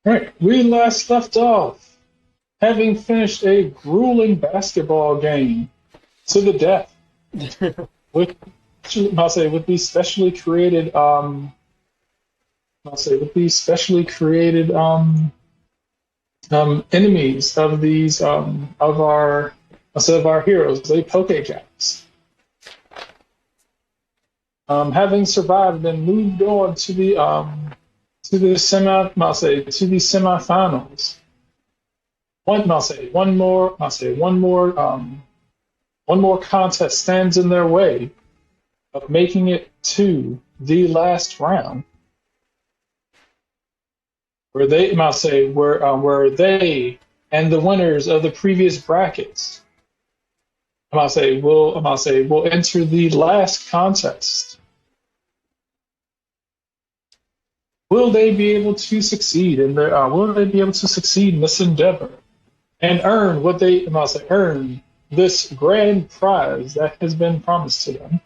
Right, we last left off having finished a grueling basketball game to the death with I'll say with these specially created I'll say with these specially created enemies of these of our of our heroes, they Pokejacks. Having survived and moved on to the I'll say to the semifinals. I'll say one more contest stands in their way of making it to the last round, where they, I'll say, where they and the winners of the previous brackets, I'll say, will enter the last contest. Will they be able to succeed in their? Will they be able to succeed in this endeavor and earn what they, I'll say, earn this grand prize that has been promised to them?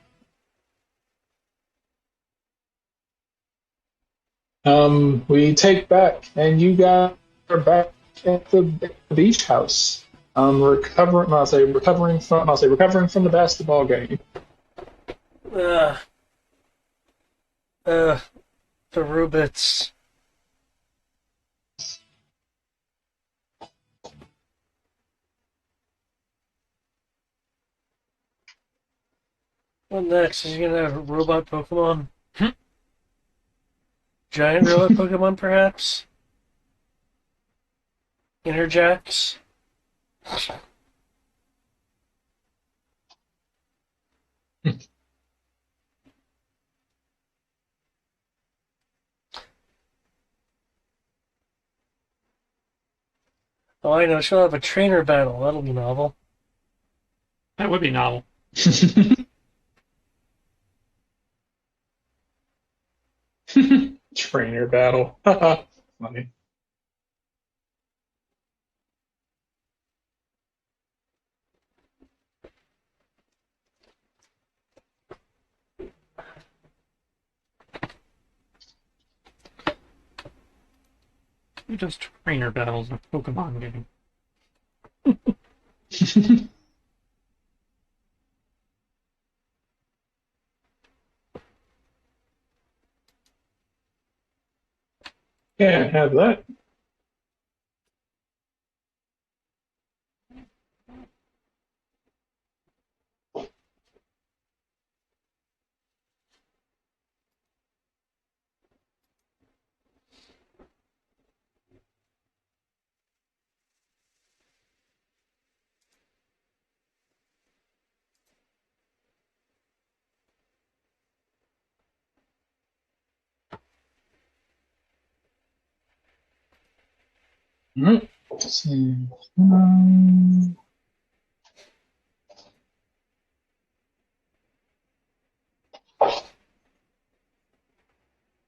We take back, and you guys are back at the beach house. Recovering from the basketball game. uh, uh, the Rubits. What next? Is he gonna have a robot Pokemon? Giant robot Pokemon, perhaps? Interjacks? Oh, I know. She'll have a trainer battle. That'll be novel. That would be novel. Trainer battle. Funny. Who does trainer battles in a Pokemon game? Can't have that. All right. Let's see.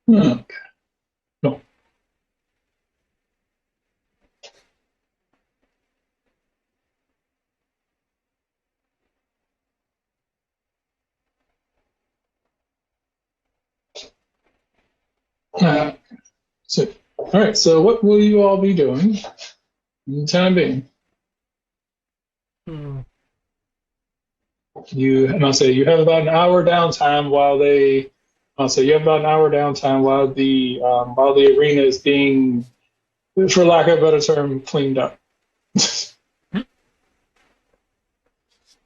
Okay. No. So, all right. So, what will you all be doing in the time being? Hmm. I'll say you have about an hour downtime while they. I'll say you have about an hour downtime while the arena is being, for lack of a better term, cleaned up. Is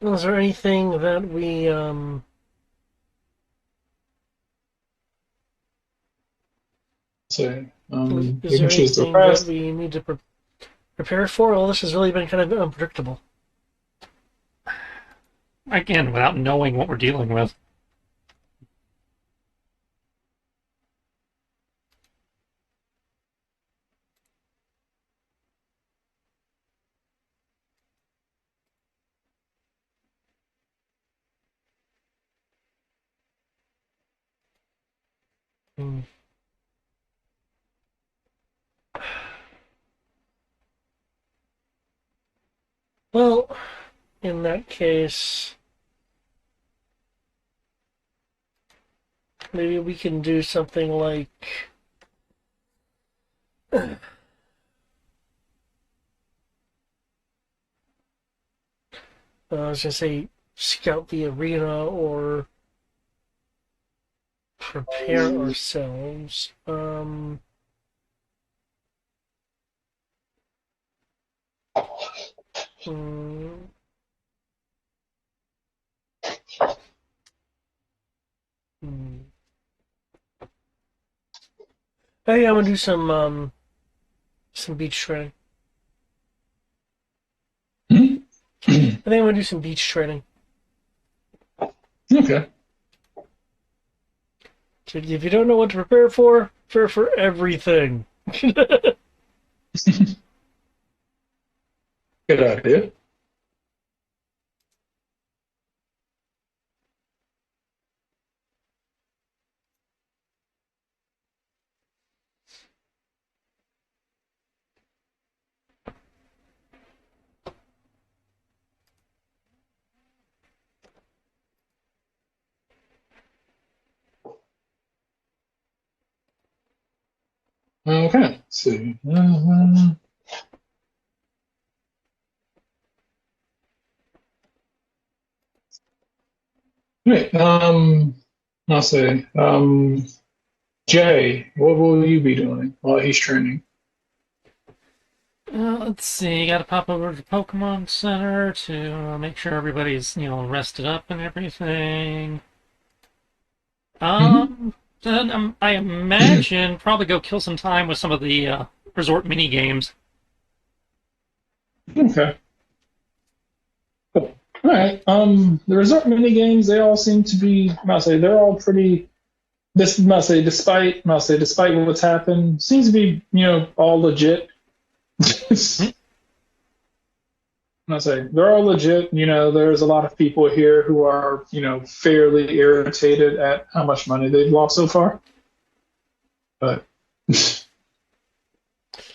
there anything that we, So is you can there choose the anything that rest. we need to prepare for? Well, this has really been kind of unpredictable. Again, without knowing what we're dealing with. Hmm. Well, in that case, maybe we can do something like I was gonna say scout the arena or prepare ourselves. Hmm, hmm. Hey, I'm gonna do some beach training. Hmm? I think I'm gonna do some beach training. Okay. So if you don't know what to prepare for everything. Good idea. Okay. Let's see. Wait. I'll say. Jay, what will you be doing while he's training? Let's see. Got to pop over to the Pokemon Center to make sure everybody's rested up and everything. Hmm. Then I imagine probably go kill some time with some of the resort mini games. Okay. Cool. All right. The resort mini games, they all seem to be. I'll say they're all pretty. This must say, despite what's happened, seems to be all legit. Hmm? I say they're all legit. There's a lot of people here who are fairly irritated at how much money they've lost so far, but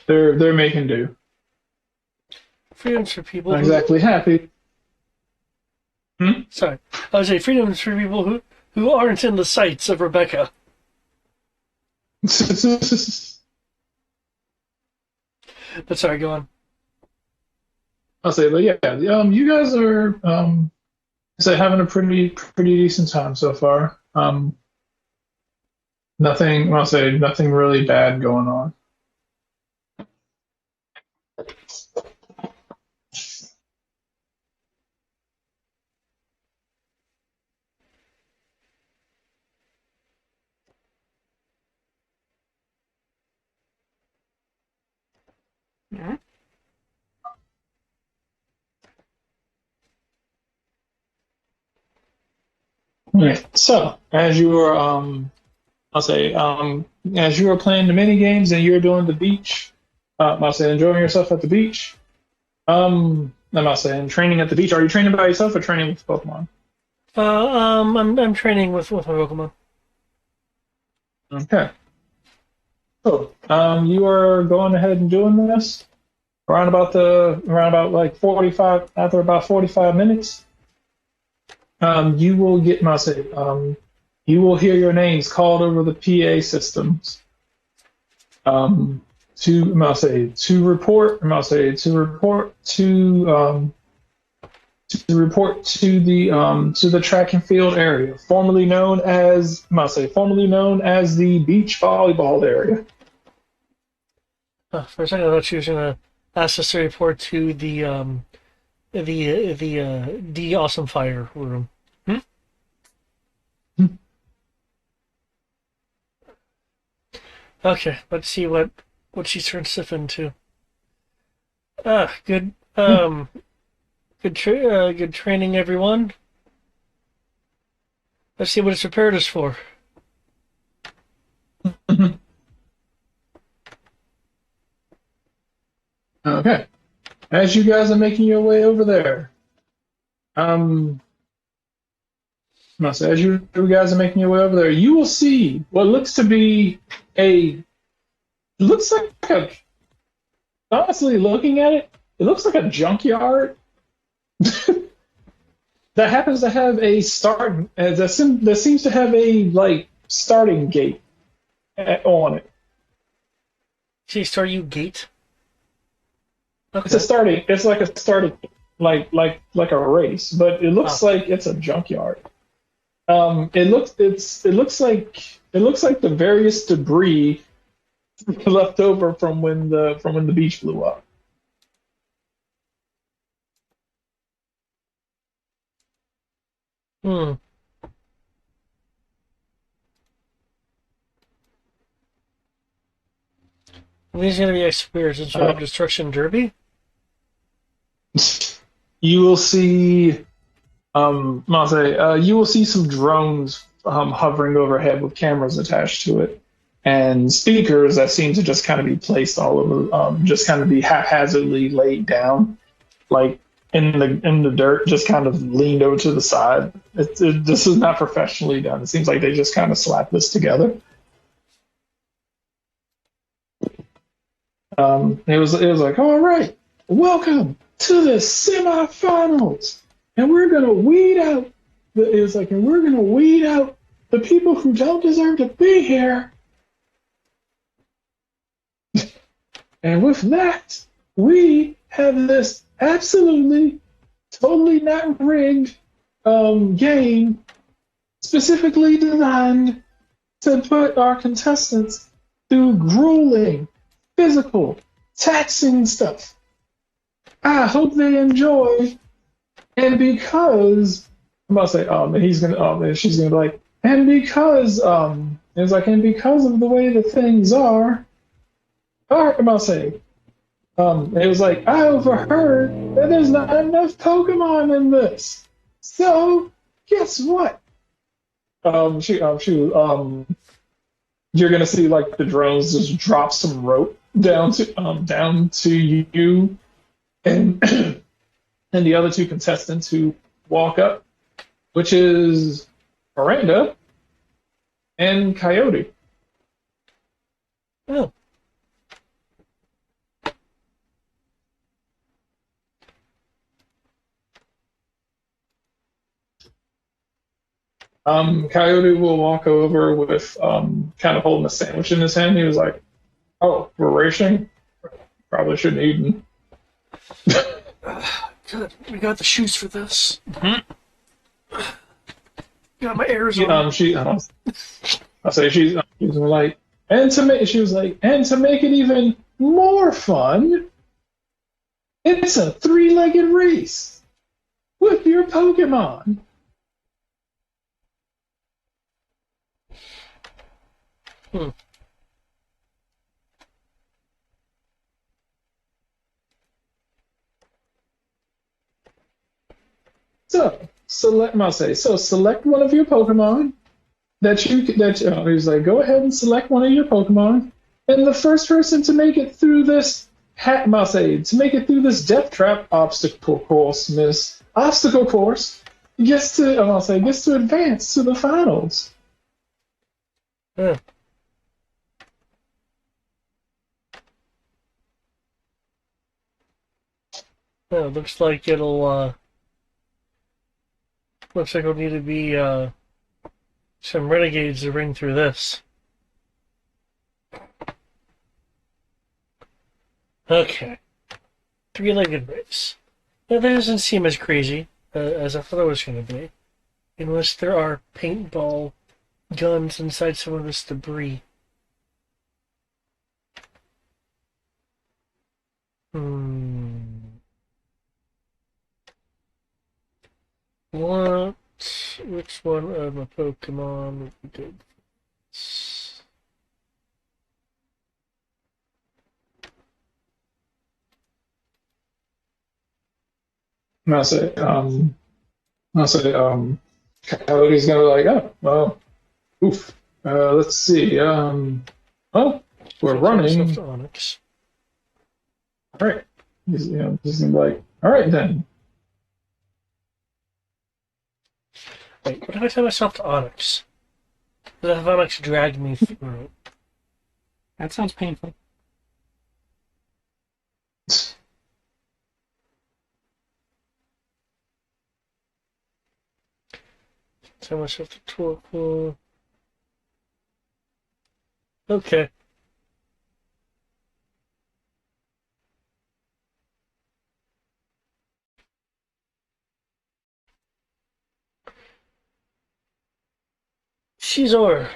they're making do. Freedoms for people Not who. exactly happy. Hmm? Sorry, I was saying freedoms for people who aren't in the sights of Rebecca. But sorry, go on. I'll say, but yeah, you guys are say having a pretty decent time so far. Nothing. I'll say nothing really bad going on. Hmm? Right. So as you were I'll say as you were playing the mini games and you're doing the beach, I'll say enjoying yourself at the beach. I'm not saying training at the beach. Are you training by yourself or training with Pokemon? I'm training with my Pokemon. Okay. So, you are going ahead and doing this around about like 45 after about 45 minutes. You will get my say. You will hear your names called over the PA systems. Um, to report. To report to report to the track and field area, formerly known as the beach volleyball area. For a second, I thought she was gonna ask us to report to the D Awesome Fire room. Hmm? Okay, let's see what she turns Sif into. Good. Yeah. Good training, everyone. Let's see what it's prepared us for. Okay. As you guys are making your way over there, um, as you guys are making your way over there, you will see what looks to be a looks like a honestly looking at it, it looks like a junkyard that happens to have a that seems to have a like starting gate on it. See, start you gate. It's a Okay. starting. It's like a starting. like a race, but it looks Okay. like it's a junkyard. It looks like the various debris left over from when the beach blew up. Hmm. These are gonna be experts in sort Uh, of destruction derby. you will see I'll say, you will see some drones hovering overhead with cameras attached to it, and speakers that seem to just kind of be placed all over, just kind of be haphazardly laid down, like in the dirt, just kind of leaned over to the side. This is not professionally done. It seems like they just kind of slapped this together. It was like, all right, welcome to the semifinals, and we're gonna weed out. It was like, and we're gonna weed out the people who don't deserve to be here. And with that, we have this absolutely, totally not rigged game specifically designed to put our contestants through grueling, physical, taxing stuff. I hope they enjoy. And because I'm about to say, and he's gonna, and she's gonna be like, and because, it's like, and because of the way the things are, I'm about to say, it was like, I overheard that there's not enough Pokemon in this. So, guess what? You're gonna see like the drones just drop some rope down to you and and the other two contestants who walk up, which is Miranda and Coyote. Oh, Coyote will walk over with kind of holding a sandwich in his hand. He was like, "Oh, we're racing. Probably shouldn't have eaten." good. We got the shoes for this. Mhm. Got my She, Arizona. um, she, um, I say she's like, and to make she was like, and to make it even more fun, it's a three-legged race with your Pokemon. Hmm. So select one of your Pokemon he was like, go ahead and select one of your Pokemon, and the first person to make it through this to make it through this death trap obstacle course gets to advance to the finals. Huh. Yeah, looks like it'll need to be some renegades to ring through this. Okay. Three-legged race. Now that doesn't seem as crazy as I thought it was going to be, unless there are paintball guns inside some of this debris. Hmm. What? Which one of my Pokemon would be good? And I'll say Coyote's gonna be like, oh well, oof. Let's see. Well, we're Transfer myself running. to Onyx. All right. He's gonna be like, all right then. Wait, what if I tell myself to Onyx? Does have Onyx drag me through? That sounds painful. Tell myself to Torkoal. Okay. Caesar.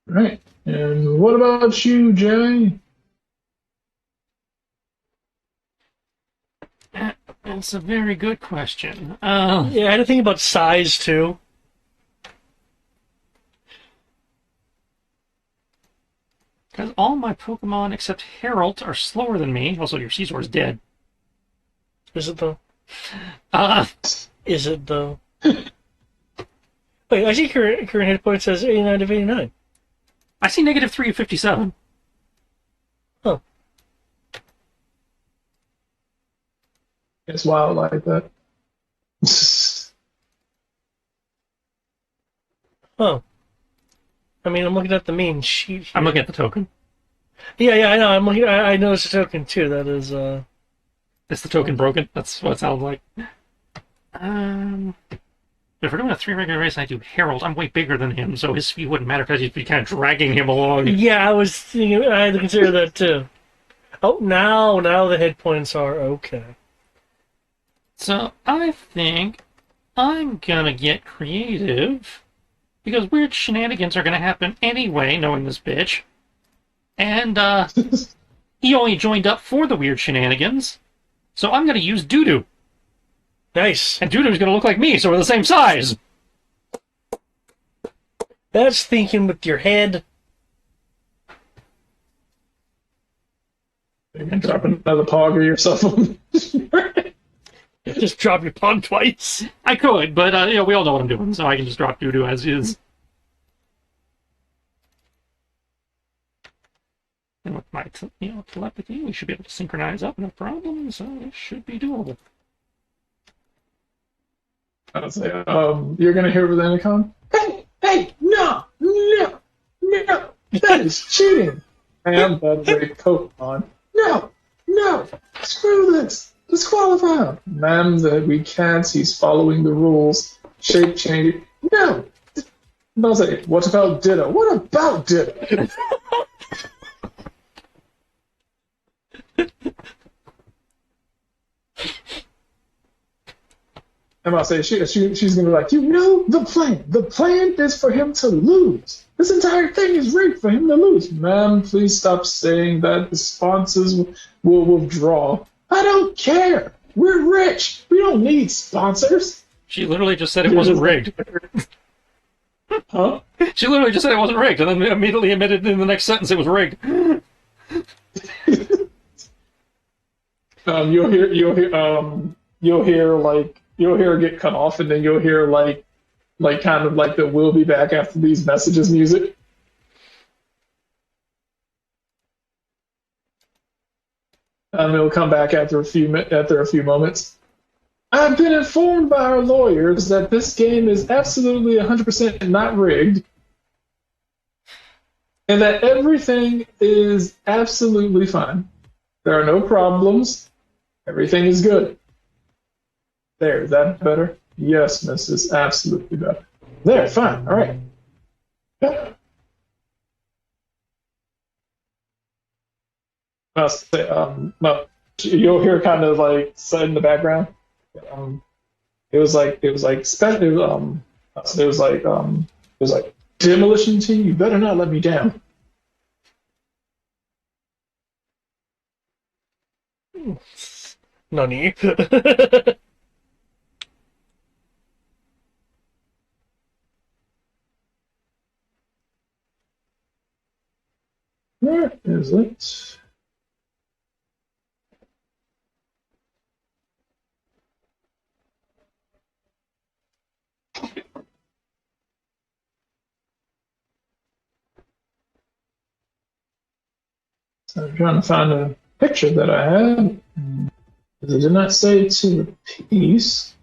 Right. And what about you, Jay? It's a very good question. Yeah, I had to think about size too. Because all my Pokemon except Harold are slower than me. Also, your Caesar's dead. Is it though? Uh, Is it though? Wait, I see current hit point says 89 of 89. I see -3 of 57. Oh, It's wild like that. oh. I mean, I'm looking at the main sheet here. I'm looking at the token. Yeah, I know. I'm looking. I noticed a token too. That is. Is the token broken? That's what it sounds like. If we're doing a 3 regular race and I do Harold, I'm way bigger than him, so his speed wouldn't matter because he'd be kind of dragging him along. Yeah, I was thinking. I had to consider that too. Oh, now the hit points are okay. So I think I'm gonna get creative because weird shenanigans are gonna happen anyway, knowing this bitch. And he only joined up for the weird shenanigans, so I'm gonna use Doodoo. Nice. And Doodoo's gonna look like me, so we're the same size. That's thinking with your head. You can drop another pog or yourself. Just drop your pawn twice. I could, but we all know what I'm doing, so I can just drop Doodoo as is. And with my telepathy, we should be able to synchronize up, no problem, so it should be doable. I'll say, you're gonna hear over the intercom. Hey, no, that is cheating. Ma'am, that is a Pokemon. No, screw this. Disqualify him. Ma'am, that we can't. He's following the rules. Shape change. No. I'll say, what about Ditto? What about Ditto? And I'll say, she's going to be like, you know the plan. The plan is for him to lose. This entire thing is rigged for him to lose. Ma'am, please stop saying that. The sponsors will withdraw. I don't care. We're rich. We don't need sponsors. She literally just said it wasn't rigged. Huh? She literally just said it wasn't rigged, and then immediately admitted in the next sentence it was rigged. You'll hear it get cut off, and then you'll hear like kind of like the "we'll be back after these messages" music. It'll come back after a few moments. I've been informed by our lawyers that this game is absolutely 100% not rigged, and that everything is absolutely fine. There are no problems. Everything is good. There, is that better? Yes, Mrs. Absolutely better. There, fine. All right. Well, you'll hear kind of like in the background. It was like demolition team. You better not let me down. Nani? Where is it? So I'm trying to find a picture that I had. It did not say to the piece.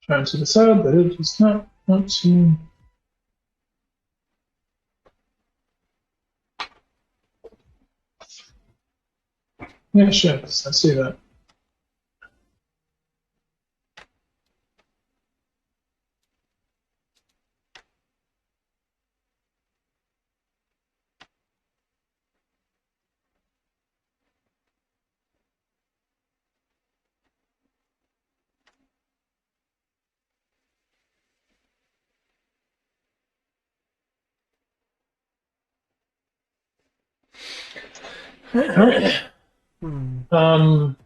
trying to decide that it does not want to. Yeah, sure. I see that. All right.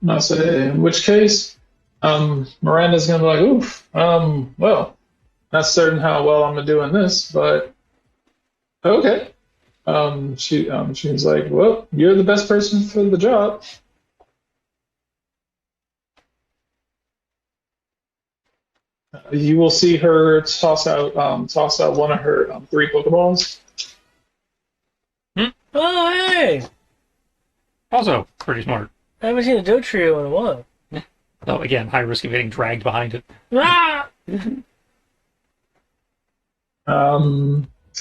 I say, in which case, Miranda's gonna be like, oof, well, not certain how well I'm gonna do in this, but okay. She was like, well, you're the best person for the job. You will see her toss out one of her three Pokeballs. Oh, hey! Also, pretty smart. I haven't seen a Doe Trio in a while. Though, again, high risk of getting dragged behind it. Ah!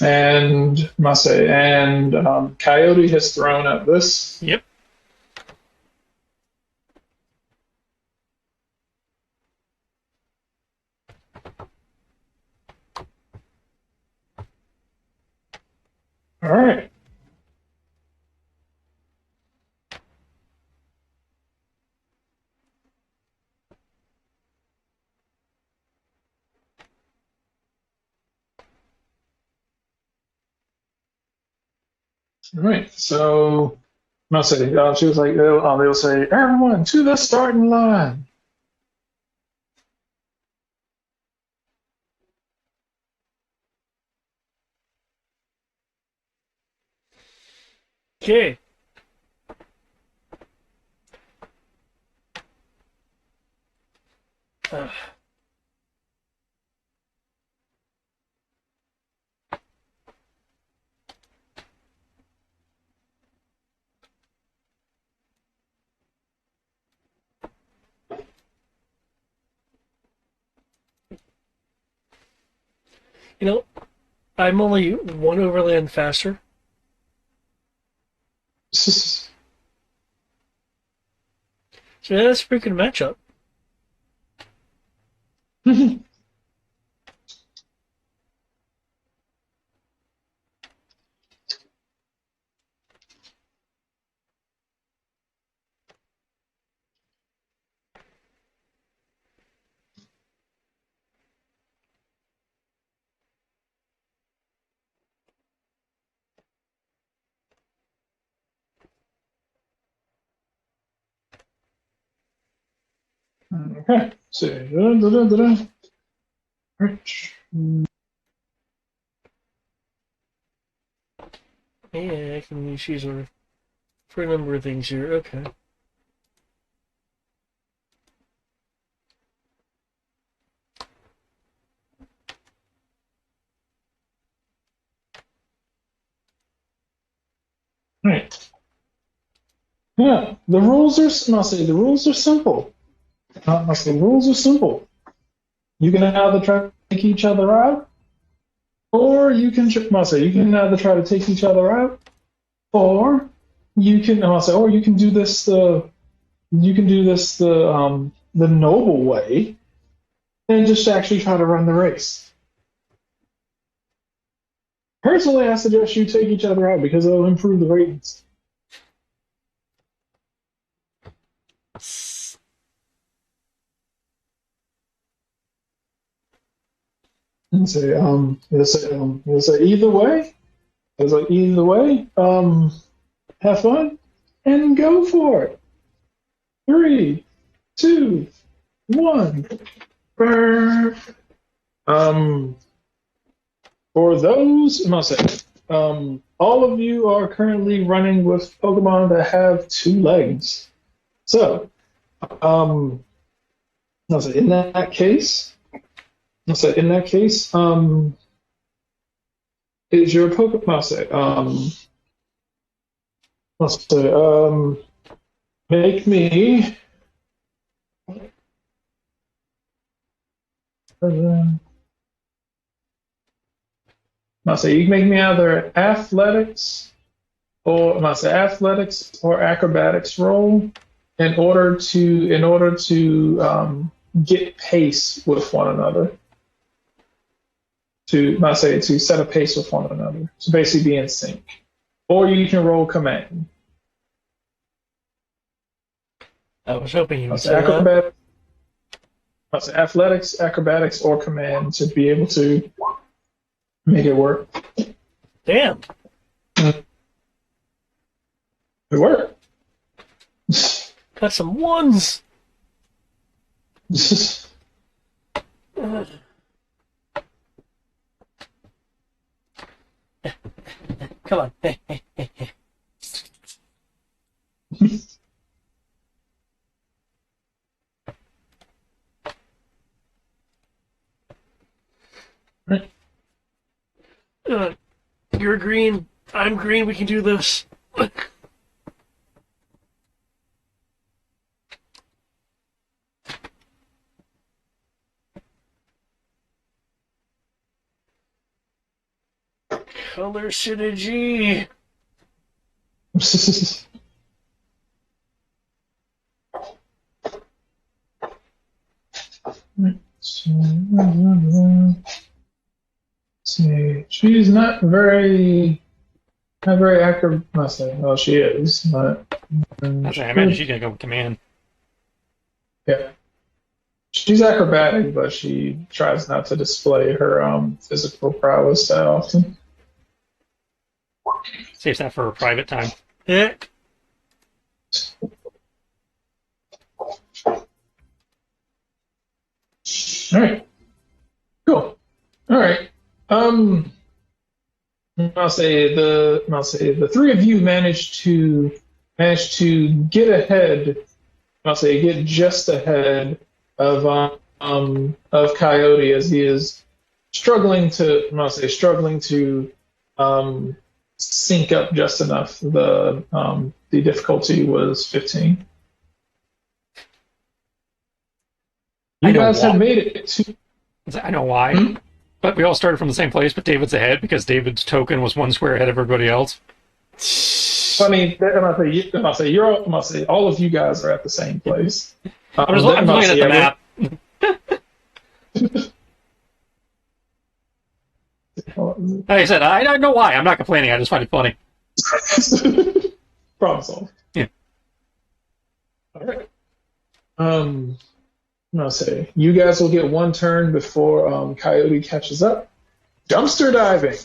And Mase and Coyote has thrown at this. Yep. All right. All right. So Mase, she was like, they'll say, everyone to the starting line. Okay. You know, I'm only one overland faster. So that's a pretty good matchup. Okay. So, Yeah, I can use these for a number of things here. Okay. right. Yeah, the rules are. I'll say the rules are simple. I'll say the rules are simple. You can either try to take each other out, or you can. I'll say you can either try to take each other out, or you can. I'll say, or you can do this. You can do this the noble way, and just actually try to run the race. Personally, I suggest you take each other out because it'll improve the ratings. And say, you'll say either way. It's like either way, have fun and go for it. 3, 2, 1. Burr. Um, for those, I must say, all of you are currently running with Pokemon that have 2 legs. So, let's say in that case, is your Pokemon say, let's say, make me I'll say you can make me either athletics or acrobatics roll in order to get pace with one another. To set a pace with one another. So basically be in sync. Or you can roll command. I was hoping you would say say that. Athletics, acrobatics, or command to be able to make it work. Damn. It worked. Got some ones. Come on. You're green. I'm green. We can do this. Color synergy. See, she's not very active. Well, she is, but I imagine she's gonna go with command. Yeah, she's acrobatic, but she tries not to display her physical prowess that often. Saves that for her private time. Yeah. All right. Cool. All right. I'll say the three of you managed to get ahead. Get just ahead of Coyote as he is struggling to sync up just enough. The difficulty was 15. You guys have made it to. I know why. But we all started from the same place, but David's ahead because David's token was one square ahead of everybody else. I mean, all of you guys are at the same place. I'm looking at the map. Like I said, I don't know why. I'm not complaining. I just find it funny. Problem solved. Yeah. All right. You guys will get one turn before Coyote catches up. Dumpster diving.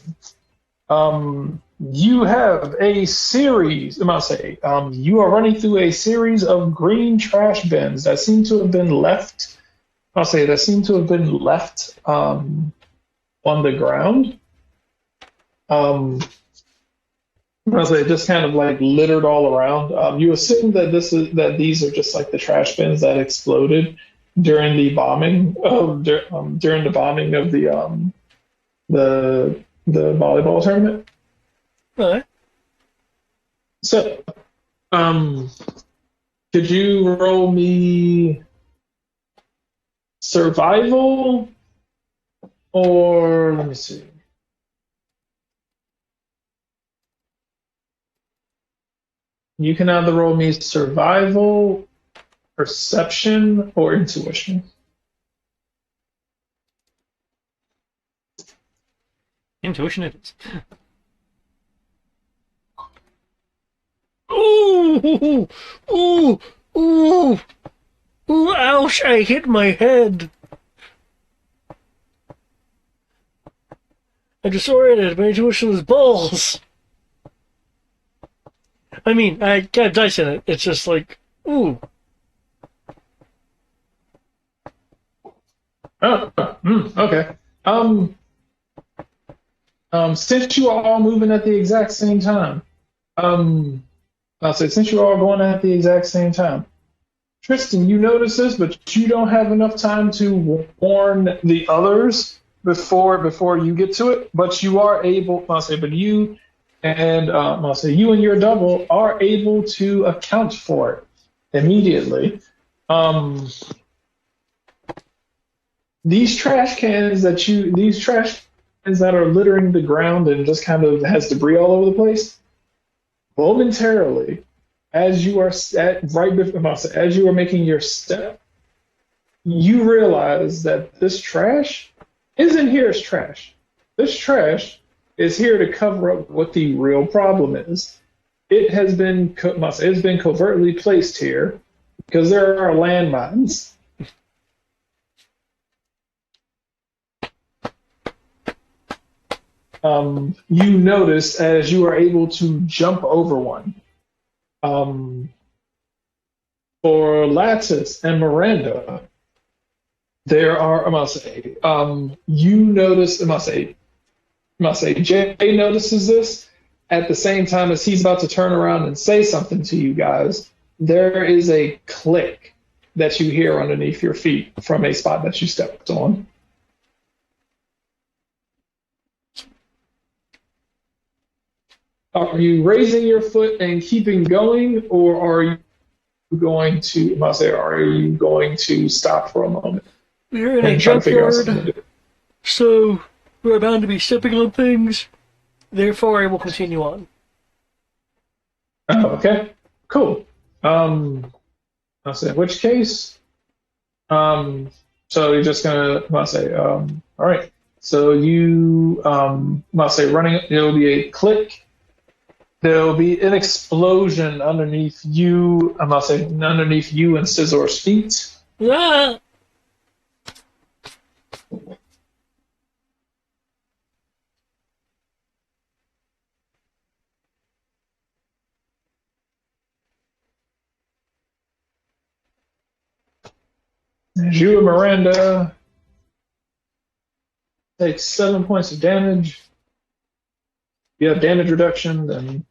You have a series. You are running through a series of green trash bins that seem to have been left. On the ground. Just kind of like littered all around. You assume that these are just like the trash bins that exploded during the bombing of the volleyball tournament. What? So, could you roll me survival, or let me see. You can either roll me survival, perception, or intuition. Intuition it is. Ooh! Ooh! Ooh! Ooh! Ouch! I hit my head. I disoriented. My intuition is balls. I mean, I got dice in it. It's just like, ooh. Oh, okay. Since you are all moving at the exact same time, since you're all going at the exact same time, Tristan, you notice this, but you don't have enough time to warn the others before you get to it. But you are able. You and you and your double are able to account for it immediately. these trash cans that are littering the ground and just kind of has debris all over the place, momentarily, as you are as you are making your step, you realize that this trash isn't here as trash. This trash is here to cover up what the real problem is. It's been covertly placed here because there are landmines. You notice as you are able to jump over one. For Lattice and Miranda, there are, you notice, Jay notices this at the same time as he's about to turn around and say something to you guys. There is a click that you hear underneath your feet from a spot that you stepped on. Are you raising your foot and keeping going, or are you going to stop for a moment? We're in a junkyard, so we're bound to be stepping on things. Therefore, I will continue on. Oh, okay, cool. I'll say in which case, so you're just gonna, all right. So you, running, there'll be a click. There'll be an explosion underneath you. Underneath you and Scissor's feet. Ah! As you and Miranda take 7 points of damage. If you have damage reduction, then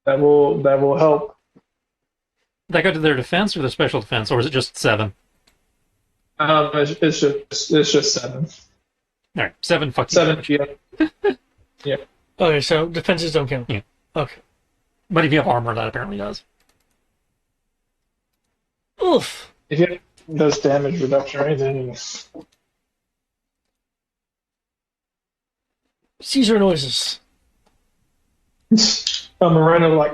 that will help. Did that go to their defense or their special defense, or is it just 7? It's just 7. All right, 7. Fuck you. 7. Yeah. Yeah. Okay, so defenses don't count. Yeah. Okay. But if you have armor, that apparently does. Oof. If you have does damage reduction or anything. Caesar noises. Miranda like,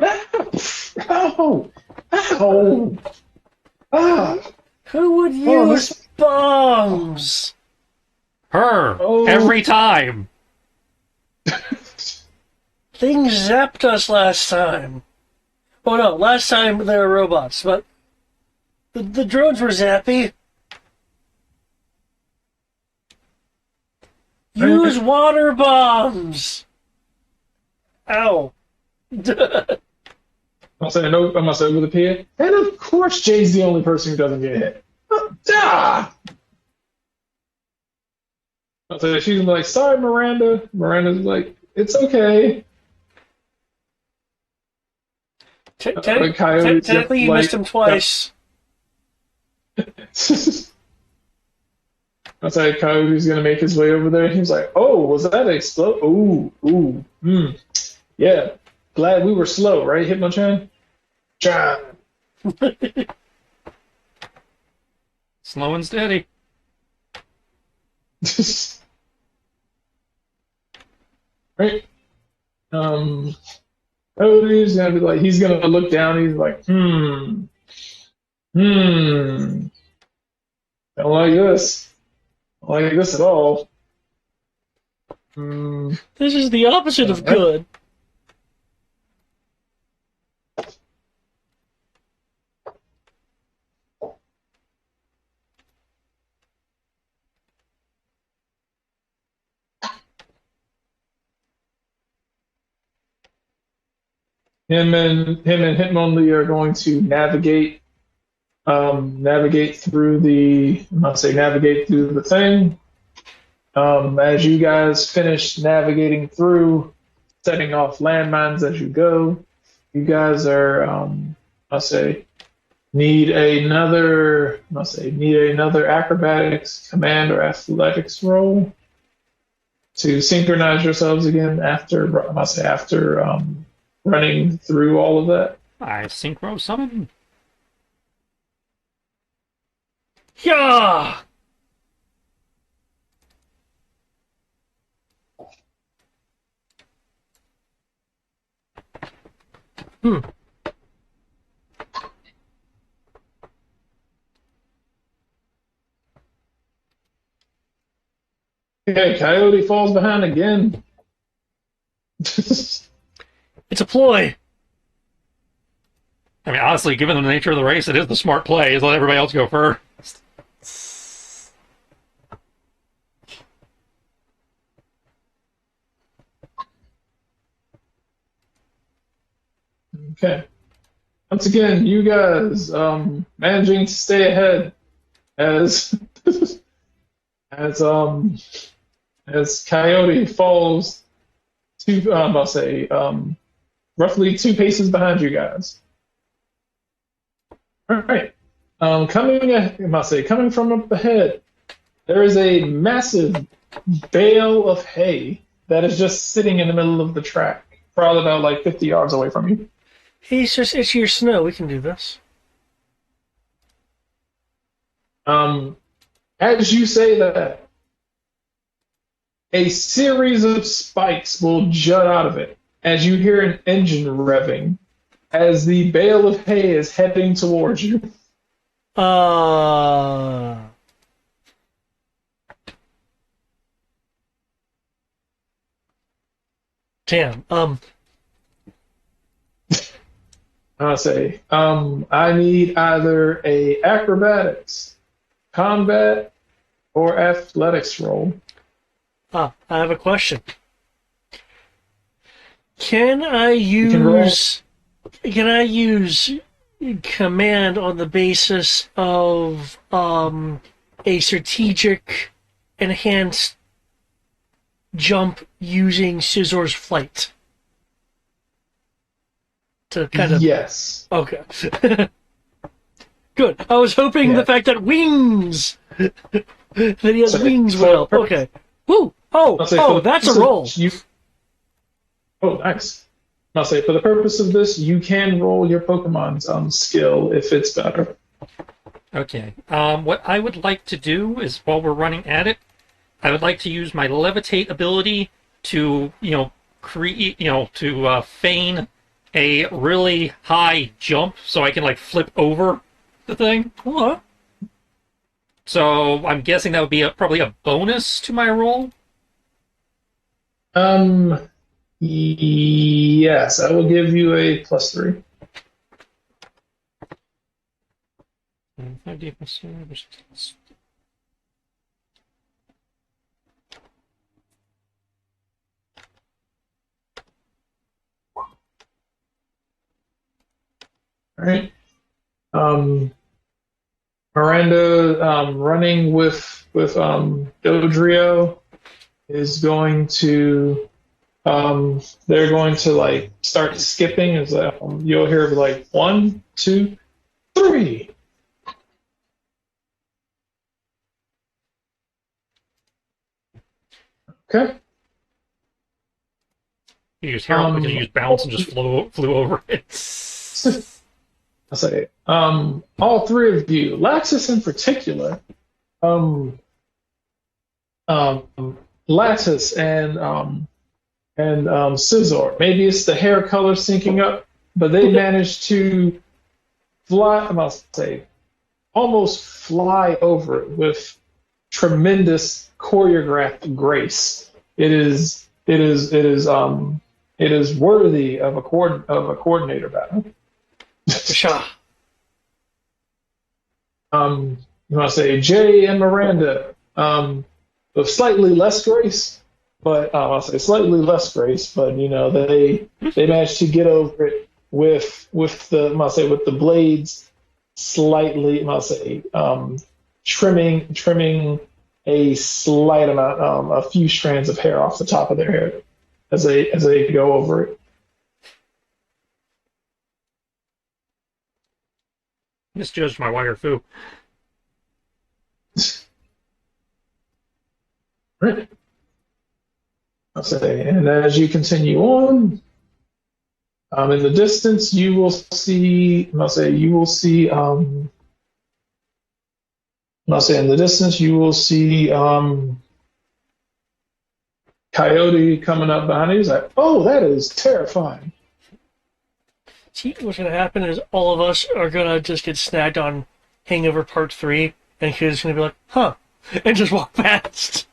ow, ow, ah. Who would use bombs? Her! Oh. Every time! Things zapped us last time. Oh no, last time they were robots, but the drones were zappy. Use water bombs! Ow. I'll say no. I'm gonna say with a P. And of course, Jay's the only person who doesn't get hit. I'll say she's like, sorry, Miranda. Miranda's like, it's okay. Technically, you missed him twice. I said Coyote's gonna make his way over there. He's like, "Oh, was that a slow? Yeah. Glad we were slow, right, Hitmonchan? Chan." Slow and steady. Right. Coyote's gonna be like, he's gonna look down. He's like, Don't like this. Like this at all. This is the opposite of good. Him and Hitmonlee are going to navigate through the thing. As you guys finish navigating through, setting off landmines as you go, you guys are need another acrobatics, command, or athletics roll to synchronize yourselves again after running through all of that. I synchro summon. Yeah. Hmm. Okay, Coyote falls behind again. It's a ploy. I mean, honestly, given the nature of the race, it is the smart play, is let everybody else go first. Okay. Once again, you guys managing to stay ahead as as um as Coyote falls I'll say roughly 2 paces behind you guys. All right. Coming from up ahead, there is a massive bale of hay that is just sitting in the middle of the track, probably about like 50 yards away from you. He's just itchy or snow. We can do this. As you say that, a series of spikes will jut out of it as you hear an engine revving as the bale of hay is heading towards you. Damn. I'll say, I need either a acrobatics, combat, or athletics roll. I have a question. Can I roll. use command on the basis of a strategic enhanced jump using Scissor's flight? To kind of Yes. Okay. Good. I was hoping the fact that wings that he has wings would help. Okay. Woo! Oh, that's a roll. Oh, nice. I'll say for the purpose of this, you can roll your Pokemon's skill if it's better. Okay. What I would like to do is, while we're running at it, I would like to use my levitate ability to, create, to feign a really high jump so I can like flip over the thing. What? So I'm guessing that would be probably a bonus to my roll. Yes, I will give you a +3. 5d plus 0 versus. All right. Miranda running with Dodrio is going to they're going to like start skipping. Is you'll hear like 1, 2, 3. Okay. You use hero because you use bounce and just flew over it. I'll say all three of you, Laxus in particular, Lattice and Scissor. Maybe it's the hair color syncing up, but they managed to fly. I must say, almost fly over it with tremendous choreographed grace. It is worthy of a coordinator battle. Pshaw. You want to say Jay and Miranda, with slightly less grace, but I'll say slightly less grace, but they managed to get over it with the blades slightly, trimming a slight amount, a few strands of hair off the top of their hair as they go over it. Misjudged my wire foo. Right. I'll say, and as you continue on, in the distance you will see. In the distance you will see Coyote coming up behind you. He's like, "Oh, that is terrifying." See, what's gonna happen is all of us are gonna just get snagged on Hangover Part 3, and kids gonna be like, huh, and just walk past.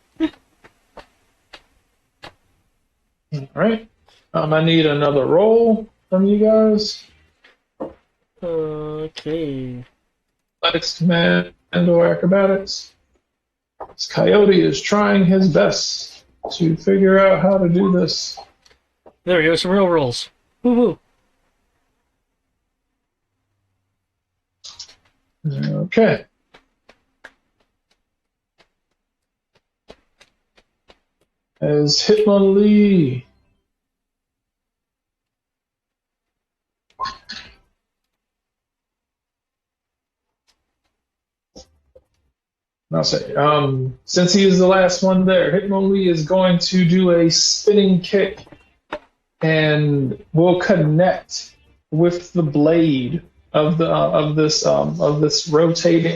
Alright. I need another roll from you guys. Okay. Athletics, command, or acrobatics. This coyote is trying his best to figure out how to do this. There we go, some real rolls. Woo-hoo. Okay. As Hitmonlee. I'll say, since he is the last one there, Hitmonlee is going to do a spinning kick and will connect with the blade of the of this rotating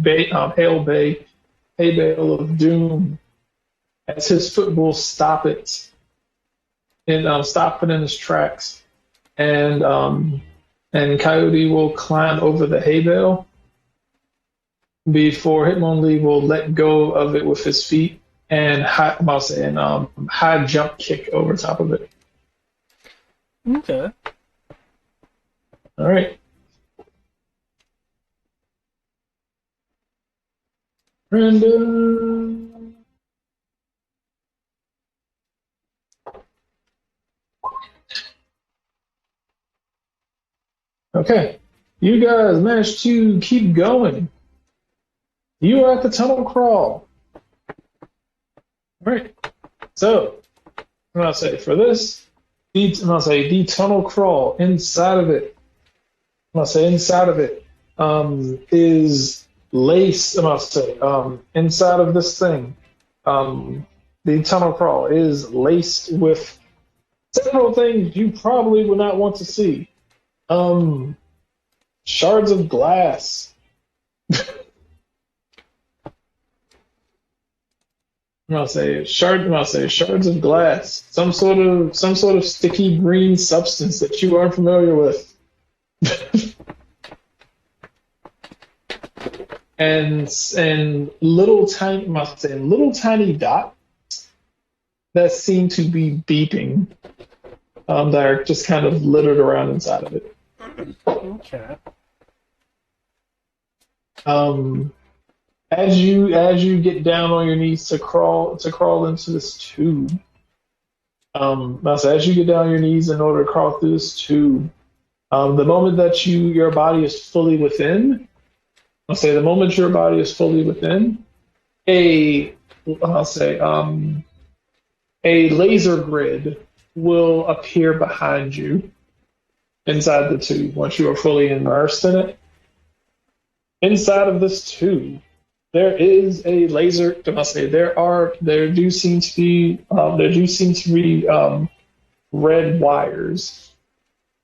hay bale of doom, as his foot will stop it and stop it in his tracks, and Coyote will climb over the hay bale before Hitmonlee will let go of it with his feet and high jump kick over top of it. Okay. All right. Brandon. Okay. You guys managed to keep going. You are at the tunnel crawl. All right. So, I'm going to say for this, I'm going to say the tunnel crawl inside of it. I'm going to say inside of it is laced. I'm going to say inside of this thing, the tunnel crawl is laced with several things you probably would not want to see. Shards of glass. I'll say shards of glass, some sort of sticky green substance that you aren't familiar with, and little tiny dots that seem to be beeping, that are just kind of littered around inside of it. Okay. As you get down on your knees to crawl into this tube, so as you get down on your knees in order to crawl through this tube, the moment that your body is fully within, the moment your body is fully within, a laser grid will appear behind you inside the tube once you are fully immersed in it. Inside of this tube, there is a laser. There do seem to be red wires.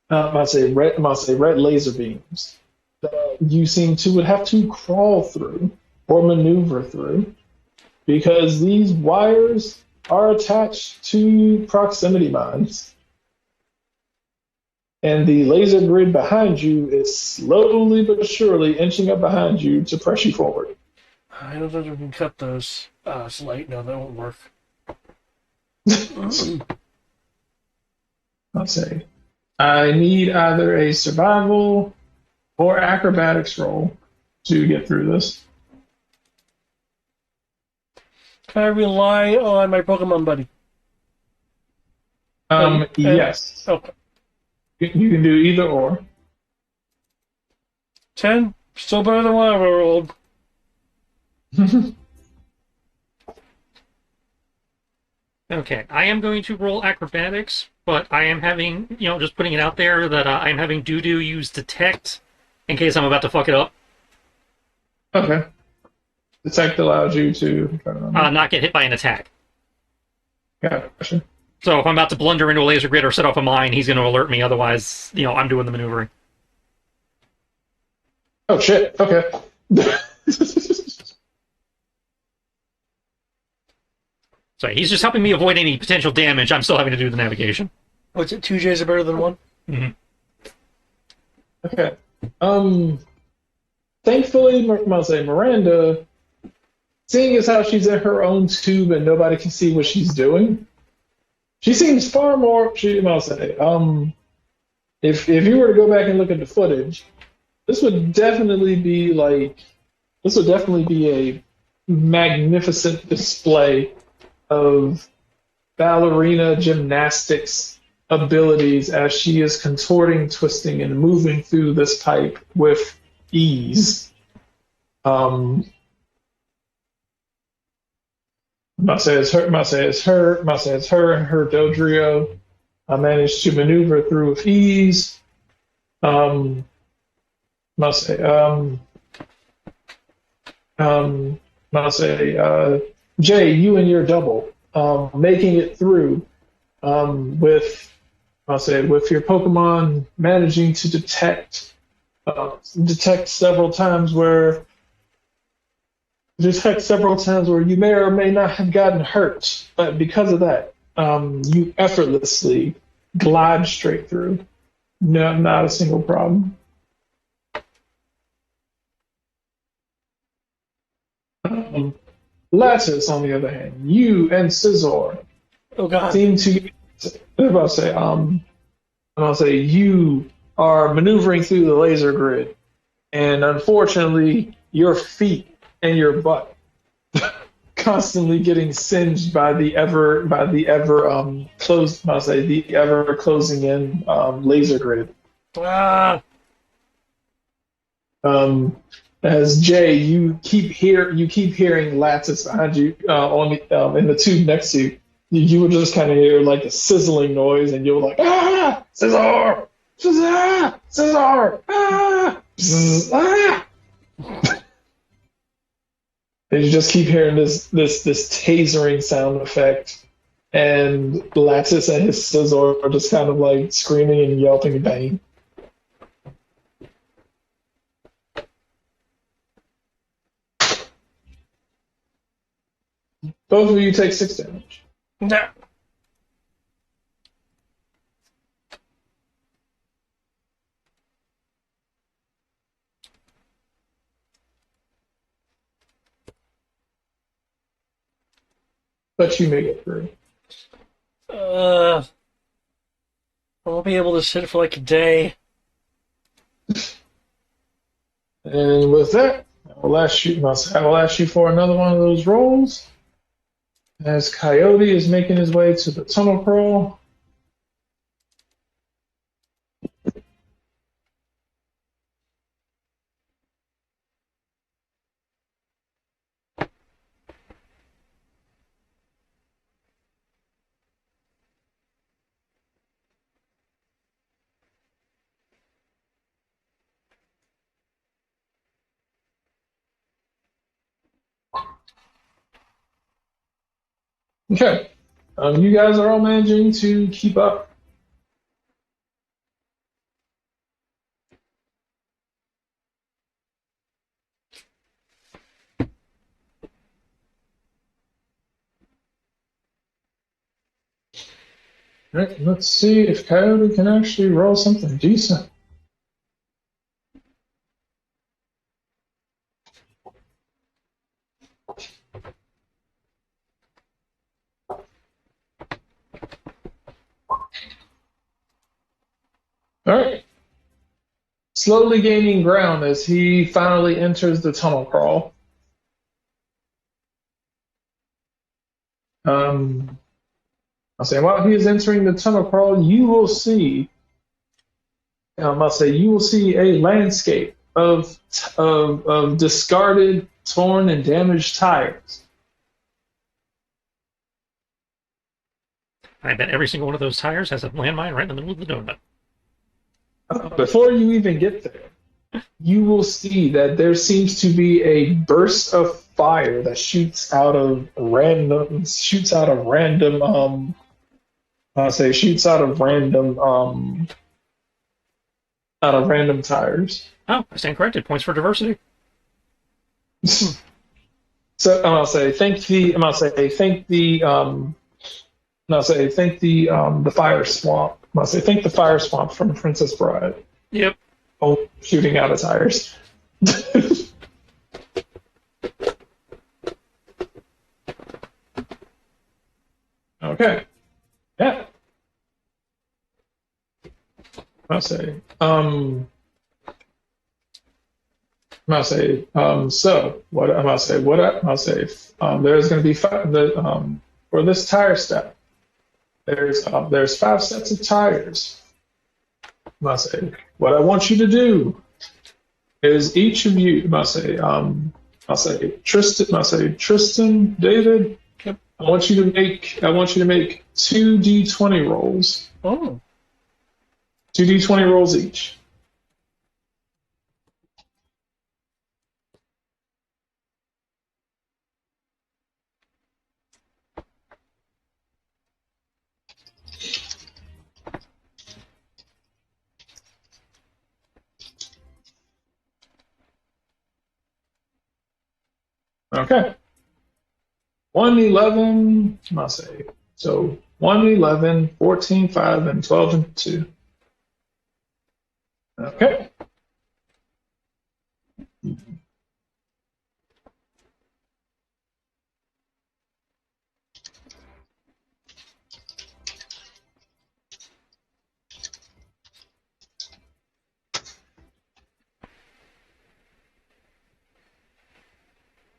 Red laser beams that you seem to would have to crawl through or maneuver through, because these wires are attached to proximity mines. And the laser grid behind you is slowly but surely inching up behind you to press you forward. I don't think we can cut those. It's light. No, that won't work. I'll say, I need either a survival or acrobatics roll to get through this. Can I rely on my Pokemon buddy? Yes. Okay. You can do either or. 10? Still better than what I rolled. Okay, I am going to roll acrobatics, but I am having, just putting it out there that I'm having Doo-Doo use detect in case I'm about to fuck it up. Okay. Detect allows you to not get hit by an attack. Gotcha. So if I'm about to blunder into a laser grid or set off a mine, he's going to alert me. Otherwise, I'm doing the maneuvering. Oh, shit. Okay. So he's just helping me avoid any potential damage. I'm still having to do the navigation. What's it? 2 J's are better than 1? Mhm. Okay. Thankfully, I'll say Miranda, seeing as how she's in her own tube and nobody can see what she's doing, she seems far more. I'll say, if you were to go back and look at the footage, this would definitely be like this would definitely be a magnificent display of ballerina gymnastics abilities as she is contorting, twisting, and moving through this pipe with ease. Must say it's her. Must say it's her. Must say it's her and her Dodrio. I managed to maneuver through with ease. Um, must say. Must say. Jay, you and your double, making it through with. I'll say with your Pokemon managing to detect several times where you may or may not have gotten hurt, but because of that, you effortlessly glide straight through. No, not a single problem. Um, Lattice, on the other hand, you and Scizor Oh God. seem to. I'll say, I'll say you are maneuvering through the laser grid, and unfortunately, your feet and your butt constantly getting singed by the ever closed I'll say the ever closing in laser grid. Ah. As Jay, you keep hearing Lattice behind you on in the tube next to you. You would just kind of hear like a sizzling noise, and you're like, ah, Scizor, Scizor, Scizor, ah, Bzz, ah. And you just keep hearing this tasering sound effect, and Lattice and his Scizor are just kind of like screaming and yelping in pain. Both of you take 6 damage. No. But you make it through. I won't be able to sit for like a day. And with that, I will ask you for another one of those rolls. As Coyote is making his way to the tunnel crawl. Okay. You guys are all managing to keep up. All right, let's see if Coyote can actually roll something decent. All right. Slowly gaining ground as he finally enters the tunnel crawl. I'll say while he is entering the tunnel crawl, you will see. I'll say you will see a landscape of discarded, torn, and damaged tires. I bet every single one of those tires has a landmine right in the middle of the donut. Before you even get there, you will see that there seems to be a burst of fire that shoots out of random tires. Oh, I stand corrected. Points for diversity. So I'll say thank the I'll say thank the I'll say thank the fire swamp must say, think the fire swamp from Princess Bride. Yep. Oh, shooting out of tires. Okay. Yeah. I'll say. So what I'm gonna say. I'll say. There's going to be for this tire step. There's 5 sets of tires. I'll say. What I want you to do is each of you. I'll say Tristan, David. Yep. I want you to make 2d20 rolls. Oh. 2d20 rolls each. Okay. 1, 11, I'll say. So 1, 11, 14, 5, and 12 and 2. Okay.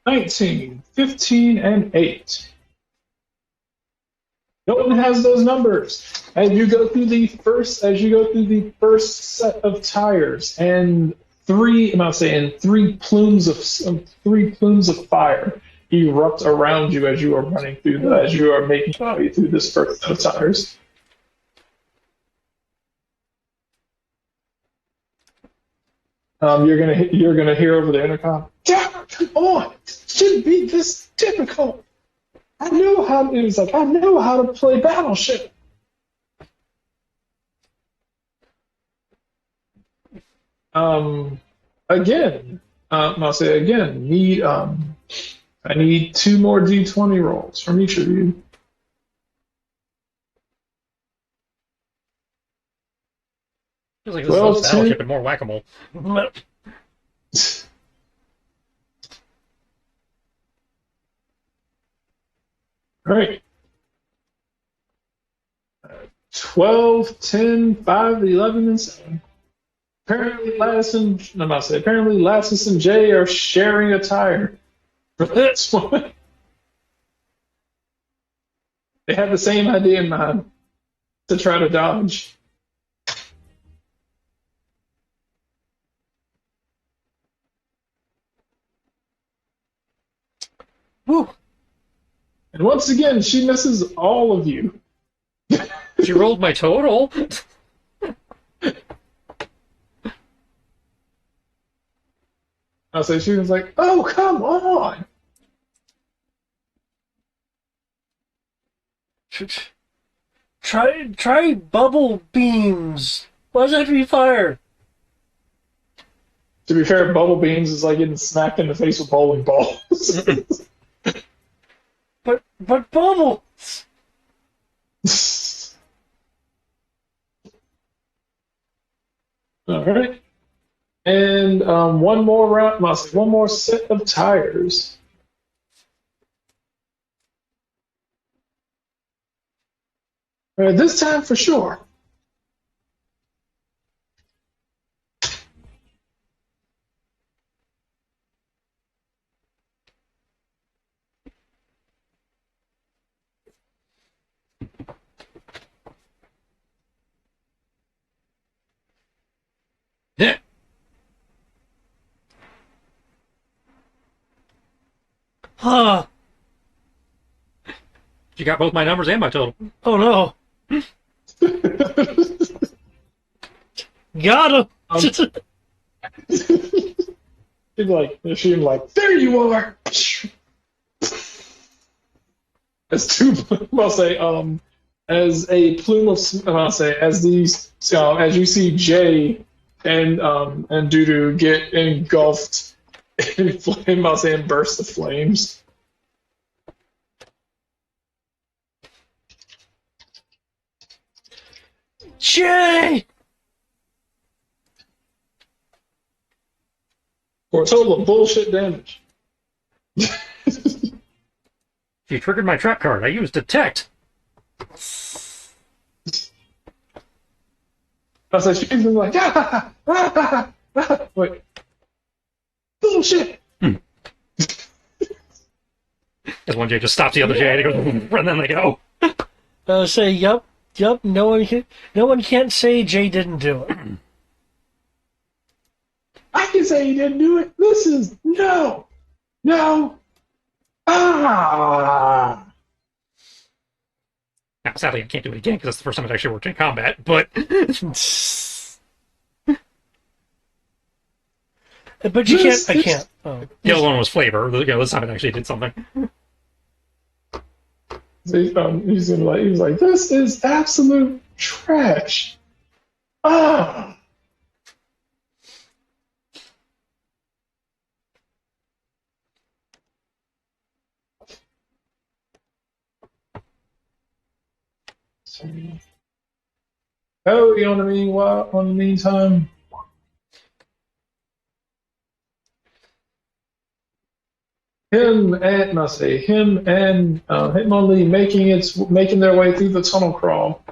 $19, 15, and 8. Milton has those numbers. As you go through the first set of tires, and three plumes of fire erupt around you as you are making your way through this first set of tires. You're gonna hear over the intercom. Damn, come on! It shouldn't be this difficult. I know how to play Battleship. Again, I'll say again. I need 2 more d20 rolls from each of you. Feels like this is less Battleship and more Whack-A-Mole. All right. 12, 10, 5, 11, and 7. Apparently, Lattice and Jay are sharing a tire. They had the same idea in mind to try to dodge. Woo. And once again, she misses all of you. She rolled my total. I'll say she was like, "Oh, come on!" Try bubble beams. Why does that have to be fire? To be fair, bubble beams is like getting smacked in the face with bowling balls. But bubbles. All right. And one more set of tires. This time for sure. Yeah. Huh. You got both my numbers and my total. Oh no. Got him. She's like, there you are. As two, I'll say, as a plume of, I'll say, as these, as you see Jay and Dudu get engulfed in flame, I'll say, and burst of flames. Jay! For a total of bullshit damage. You triggered my trap card. I used detect. I said, she's been like, wait. Bullshit! As one J just stops the other J, and it goes, and then they go. Say, yup. No one can't say Jay didn't do it. I can say he didn't do it. This is no. Ah. Now, sadly, I can't do it again because that's the first time it actually worked in combat. But But you can't. I can't. Oh. the other one was flavor. This time it actually did something. He's like, this is absolute trash. Ah. Oh, on the meantime. Him and Hitmonlee making their way through the tunnel crawl.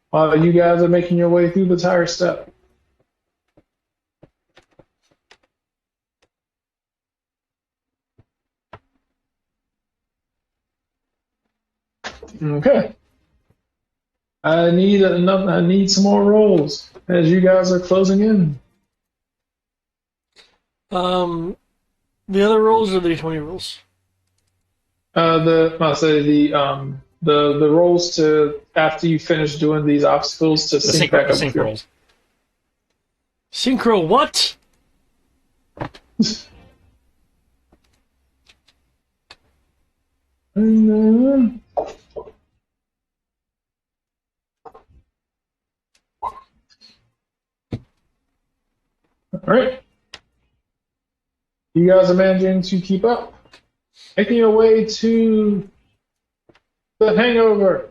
While you guys are making your way through the tire step. Okay. I need some more rolls as you guys are closing in. The other rules or the 20 rules? The rolls to after you finish doing these obstacles to sync back up. Sync rolls. Synchro what? All right. You guys are managing to keep up. Making your way to the hangover.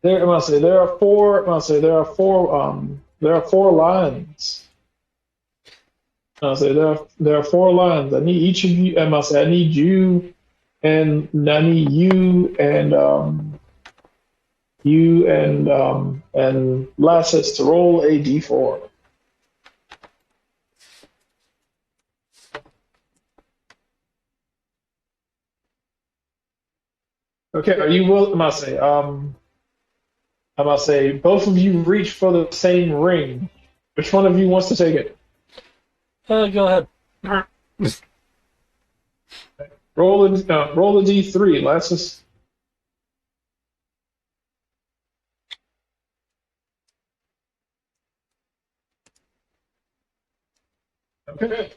There are four lines. There are four lines. I need each of you. I need you and Lassus to roll a d4. Okay, are you will? I must say, both of you reach for the same ring. Which one of you wants to take it? Go ahead. Roll a d3, Lassus. Okay.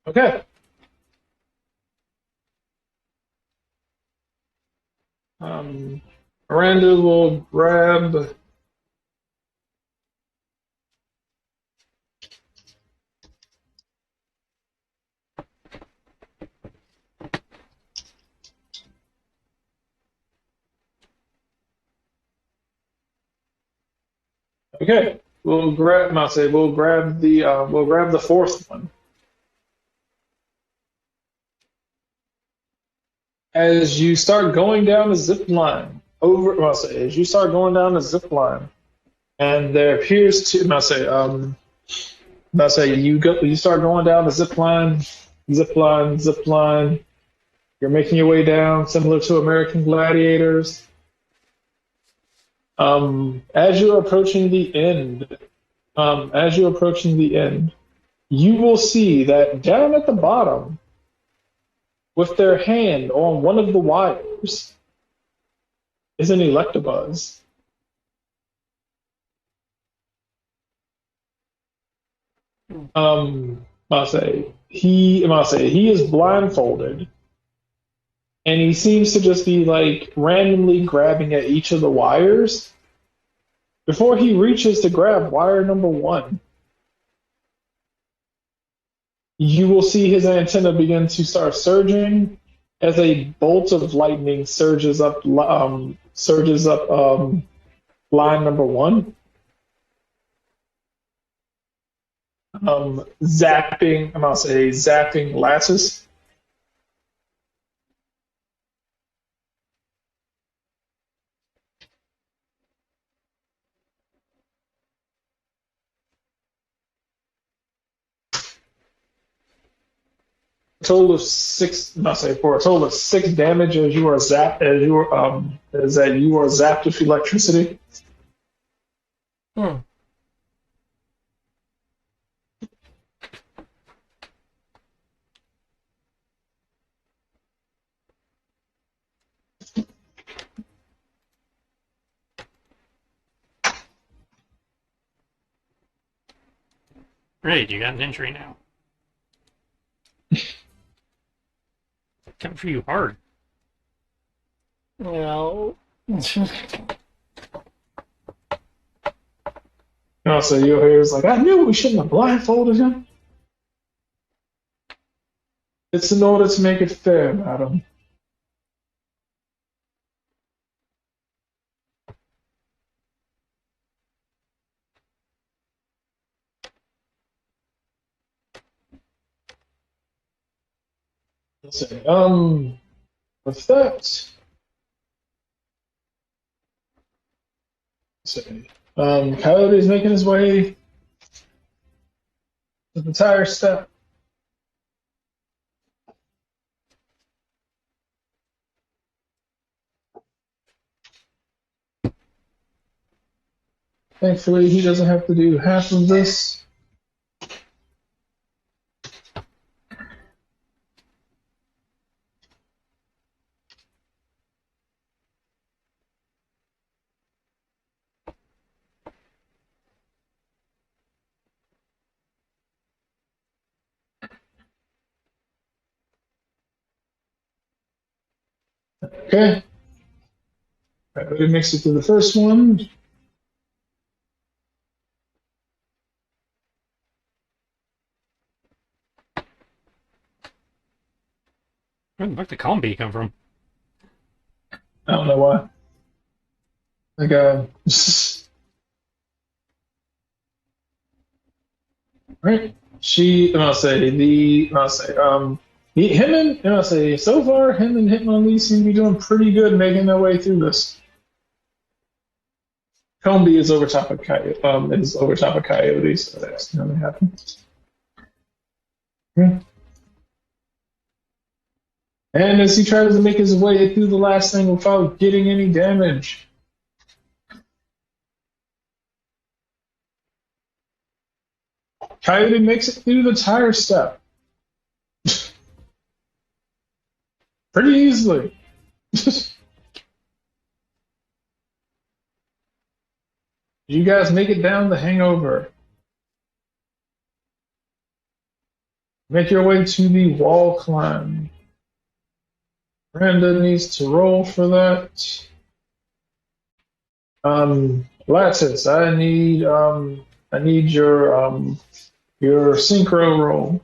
Okay. Miranda will grab. Okay, we'll grab the fourth one. As you start going down the zip line, and there appears to, you start going down the zip line. You're making your way down, similar to American Gladiators. As you're approaching the end, you will see that down at the bottom, with their hand on one of the wires, is an Electabuzz. He is blindfolded, and he seems to just be like randomly grabbing at each of the wires before he reaches to grab wire number one. You will see his antenna begin to start surging as a bolt of lightning surges up line number one, zapping Lattice. Total of six. Not say for a total of 6 damage as you are zapped. As you are zapped with electricity. Hmm. Great, you got an injury now. Coming for you hard. Well, So you'll hear it's like, I knew we shouldn't have blindfolded him. It's in order to make it fair, madam. Let's see. With that, let's see. Coyote's making his way to the tire step. Thankfully, he doesn't have to do half of this. Okay. Coyote makes it to the first one. Where the fuck did Combi come from? I don't know why. Like, right? So far, him and Hitmonlee seem to be doing pretty good making their way through this. Combi is over top of Coyote, so that's gonna happen. Yeah. And as he tries to make his way through the last thing without getting any damage. Coyote makes it through the tire step. Pretty easily. You guys make it down the hangover. Make your way to the wall climb. Brenda needs to roll for that. Lattice, I need your synchro roll.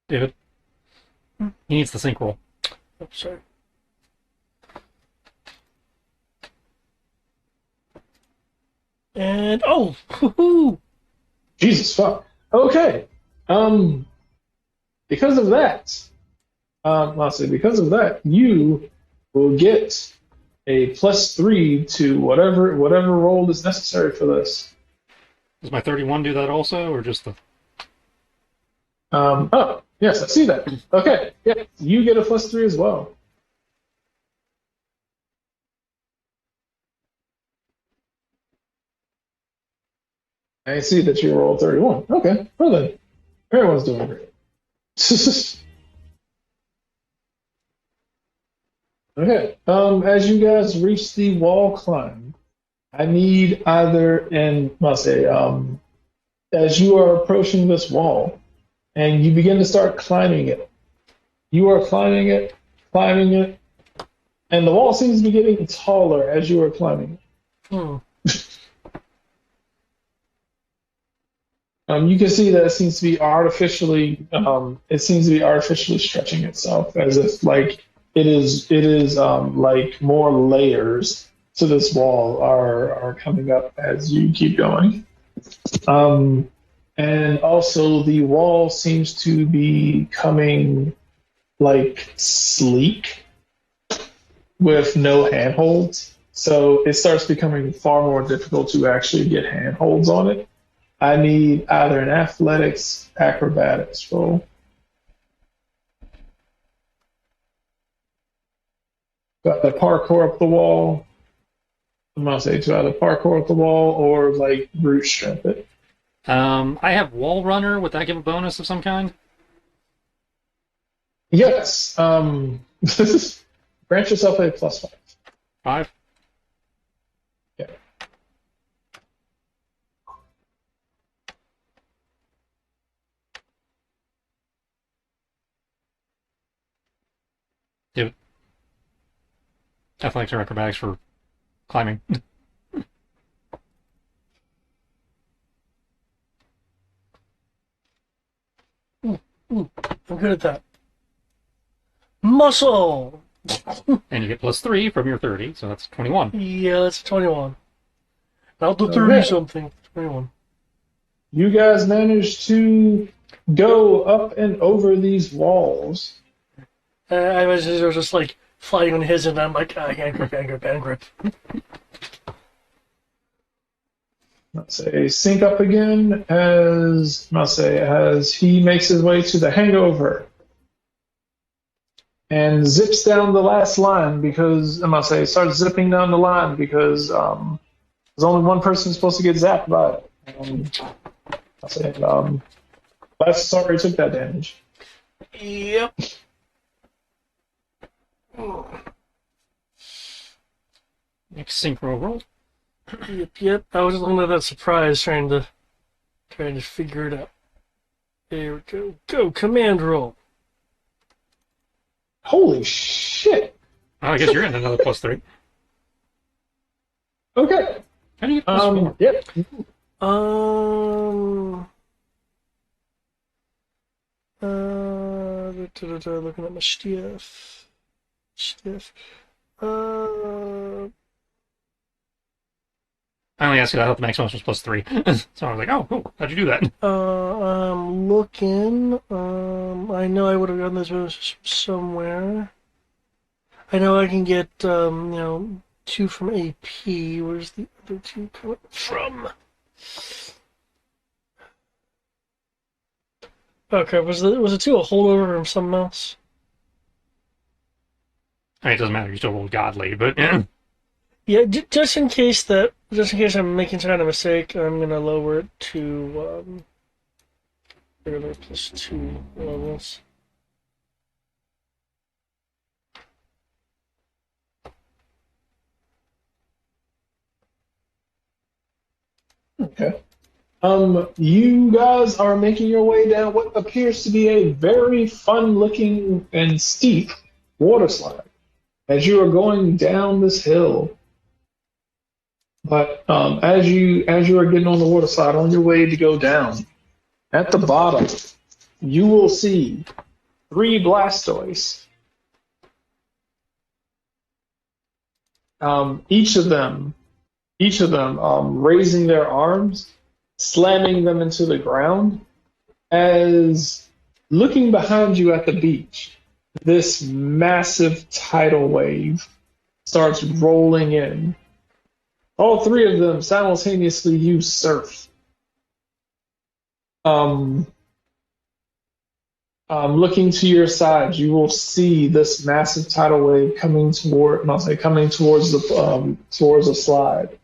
David. He needs the sync roll. oh, sorry. And woohoo! Jesus fuck. Okay. Because of that, because of that, you will get a +3 to whatever roll is necessary for this. Does my 31 do that also, or just the... Oh, yes, I see that. Okay, yeah, you get a +3 as well. I see that you rolled 31. Okay, well then, everyone's doing great. Okay, as you guys reach the wall climb, I need either, and I'll say, as you are approaching this wall and you begin to start climbing it, you are climbing it, and the wall seems to be getting taller as you are climbing. Hmm. You can see that it seems to be artificially, stretching itself as if like it is like more layers to this wall are coming up as you keep going. Um, and also the wall seems to be coming like sleek with no handholds. So it starts becoming far more difficult to actually get handholds on it. I need either an athletics, acrobatics roll. Got the parkour up the wall. I'm gonna say to either parkour up the wall or like brute strength it. I have wall runner. Would that give a bonus of some kind? Yes. Grant yourself a +5. 5. Yeah. Do it. Athletics or acrobatics for climbing. Ooh, I'm good at that. Muscle! And you get +3 from your 30, so that's 21. Yeah, that's 21. Not the 30 Okay. something. 21. You guys managed to go up and over these walls. I imagine they were just like flying on his, and I'm like, hand grip, hand grip, hand grip. Let's say sync up again as he makes his way to the hangover and zips down the last line because I must say starts zipping down the line because there's only one person supposed to get zapped by it. I'll say last already took that damage. Yep. Next synchro roll. Yep. I was just looking at that surprise, trying to figure it out. There we go. Go, command roll. Holy shit! Oh, I guess you're in another +3. Okay. How do you get +4? Yep. Looking at my stuff. Uh, I only asked you that. I thought the maximum was +3. So I was like, oh, cool. How'd you do that? I'm looking. I know I would have gotten this bonus somewhere. I know I can get, 2 from AP. Where's the other 2 coming from? Okay, was it 2 a holdover from something else? I mean, it doesn't matter. You still rolled godly, but Yeah, just in case I'm making some kind of mistake, I'm gonna lower it to regular +2 levels. Okay. You guys are making your way down what appears to be a very fun-looking and steep water slide as you are going down this hill. But as you are getting on the water slide on your way to go down, at the bottom, you will see 3 Blastoise. Each of them raising their arms, slamming them into the ground, as looking behind you at the beach, this massive tidal wave starts rolling in. All 3 of them simultaneously use surf. Looking to your side, you will see this massive tidal wave coming towards the slide.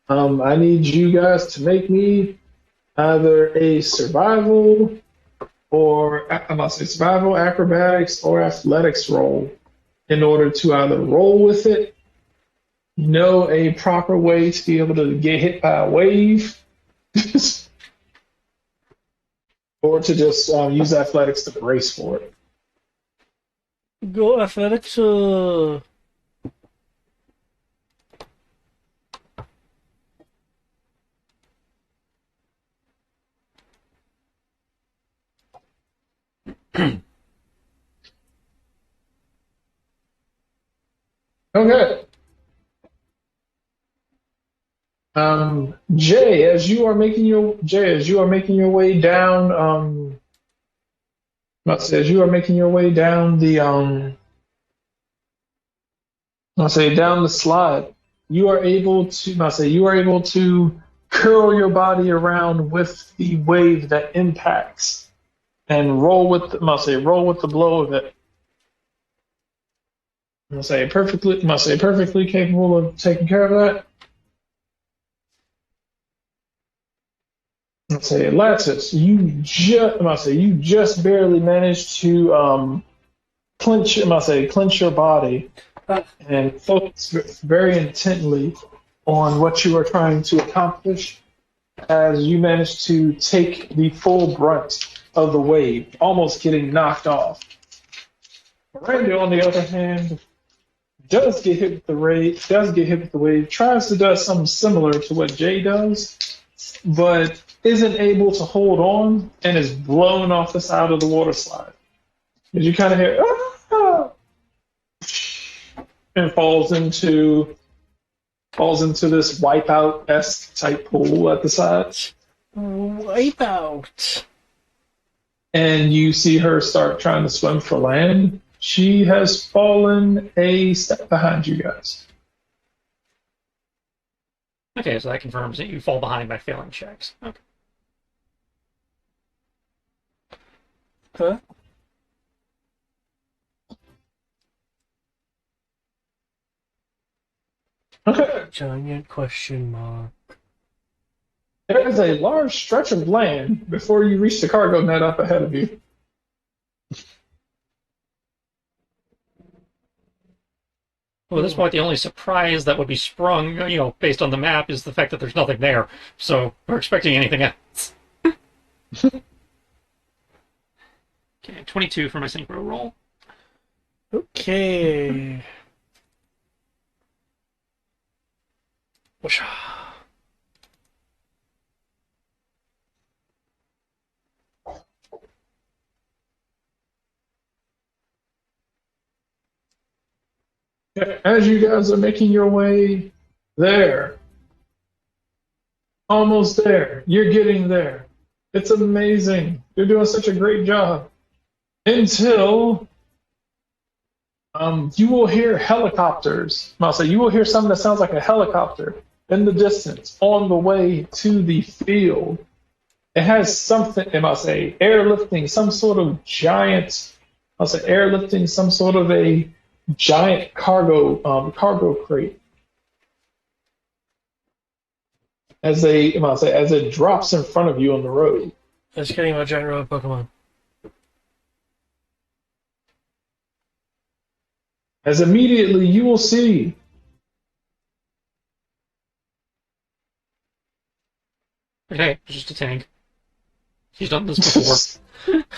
I need you guys to make me either a survival or I must say survival, acrobatics, or athletics roll in order to either roll with it know a proper way to be able to get hit by a wave, or to just use athletics to brace for it. Go athletics. Okay. Jay, as you are making your way down, as you are making your way down the let's say down the slide, you are able to curl your body around with the wave that impacts and roll with the blow of it. Perfectly capable of taking care of that. Let's say Latus, you just barely managed to clench your body and focus very intently on what you are trying to accomplish as you manage to take the full brunt of the wave, almost getting knocked off. Miranda, on the other hand, does get hit with the wave, tries to do something similar to what Jay does, but isn't able to hold on and is blown off the side of the water slide. Did you kind of hear, ah! And falls into this wipeout-esque type pool at the side. Wipeout. And you see her start trying to swim for land. She has fallen a step behind you guys. Okay, so that confirms that you fall behind by failing checks. Okay. Huh? Okay. Giant question mark. There is a large stretch of land before you reach the cargo net up ahead of you. Well, at this point, the only surprise that would be sprung, based on the map, is the fact that there's nothing there. So we're expecting anything else. Okay, 22 for my synchro roll. Okay. Whoosha. As you guys are making your way there, almost there, you're getting there. It's amazing. You're doing such a great job. Until you will hear helicopters. You will hear something that sounds like a helicopter in the distance on the way to the field. It has something, airlifting some sort of giant, airlifting some sort of a giant cargo crate. As it drops in front of you on the road. Just kidding about giant robot Pokemon. As immediately you will see Okay, just a tank. He's done this before.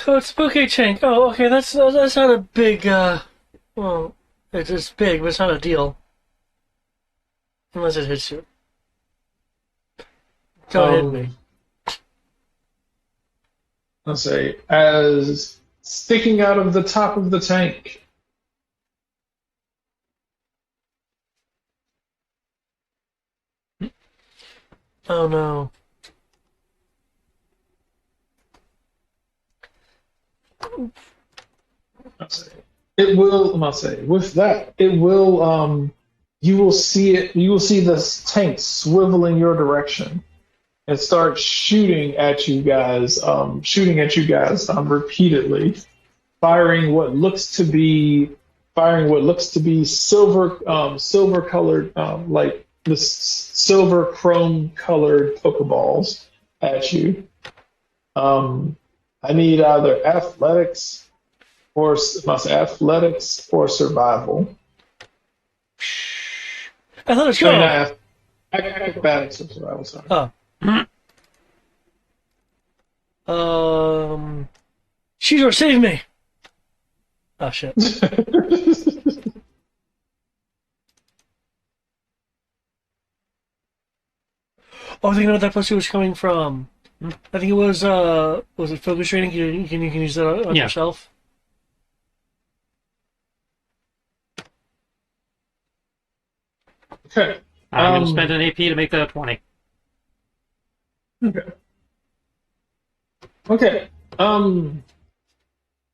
Oh, it's Poke Tank. Oh, okay, that's not a big, well, it's big, but it's not a deal. Unless it hits you. Go ahead, me. As sticking out of the top of the tank. Oh no. It will, with that, it will, you will see this tank swivel in your direction and start shooting at you guys repeatedly, firing what looks to be silver colored, like the silver chrome colored Pokeballs at you. I need either athletics or survival. Athletics, I mean, go! I have acrobatics or survival. Sorry. Oh. Shizor, save me! Oh, shit. Oh, I think I know what that plus 2 was coming from. I think it was it focus training? You can use that on Yeah. yourself? Okay. I'm going to spend an AP to make that a 20. Okay. Okay.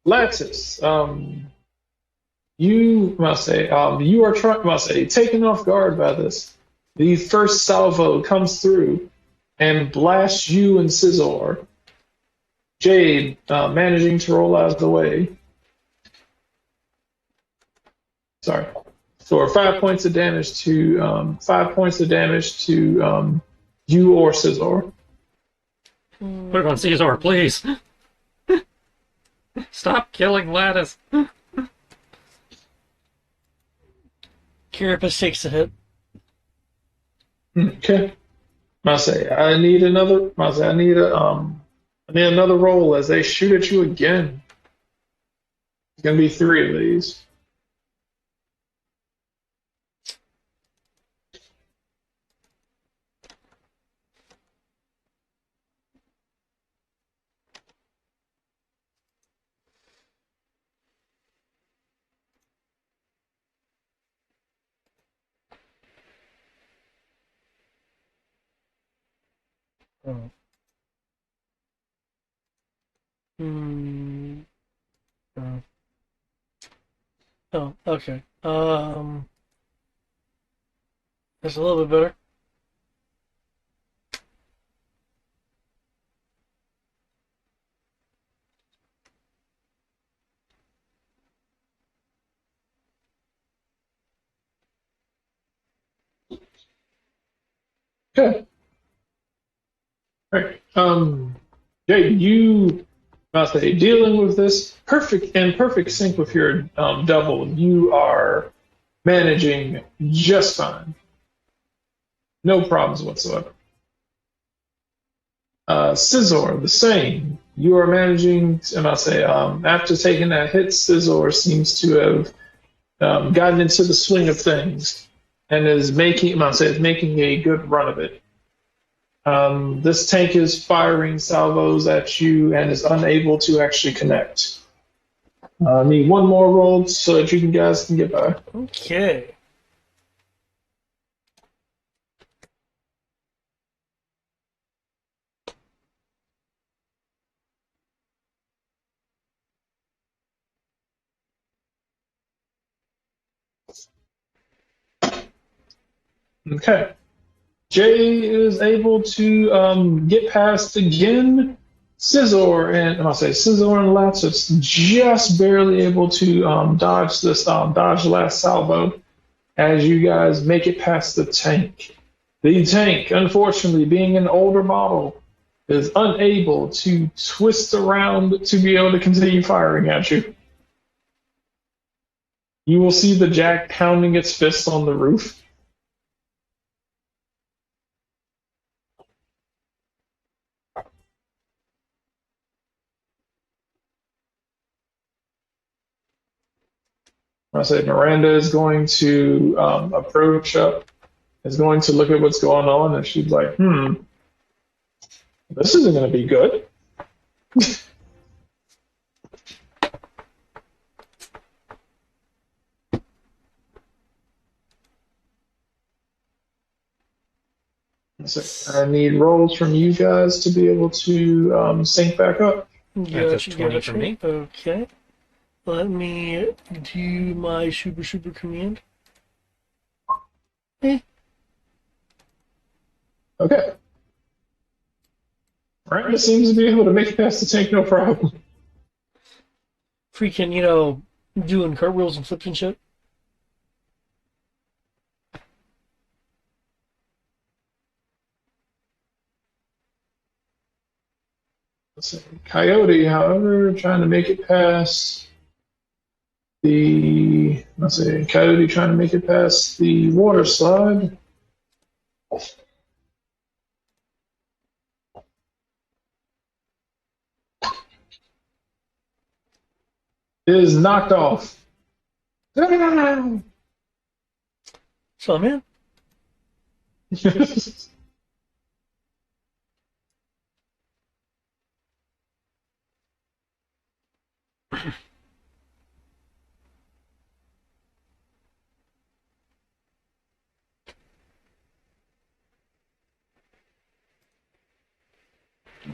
Lattice. You must say, you are must say, taken off guard by this. The first salvo comes through and blasts you and Scizor. Jade, managing to roll out of the way. Sorry. For 5 points of damage to 5 points of damage to you or Scizor. Put it on Caesar, please. Stop killing Lattice. Carapace takes the hit. Okay. Must say, I need another. Must say, I need another roll as they shoot at you again. It's gonna be 3 of these. Oh. Hmm. Oh. Oh, okay. That's a little bit better. Okay. All right. Jay, you must say dealing with this perfect sync with your double. You are managing just fine. No problems whatsoever. Scizor, the same. You are managing, and I say, after taking that hit, Scizor seems to have gotten into the swing of things and is making, I say, is making a good run of it. This tank is firing salvos at you and is unable to actually connect. Need one more roll so that you guys can get by. Okay. Okay. Jay is able to get past again. Scizor and I'll say Scizor and Latsus just barely able to dodge the last salvo as you guys make it past the tank. The tank, unfortunately, being an older model, is unable to twist around to be able to continue firing at you. You will see the Jack pounding its fist on the roof. I say Miranda is going to approach up, is going to look at what's going on, and she's like, this isn't going to be good. So I need rolls from you guys to be able to sync back up. That's a 20 from me. Okay. Let me do my super command. Okay. Miranda seems to be able to make it past the tank no problem. Freaking, doing cartwheels and flips and shit. Coyote, however, trying to make it past. Let's see, Coyote trying to make it past the water slide. Is knocked off. So, man.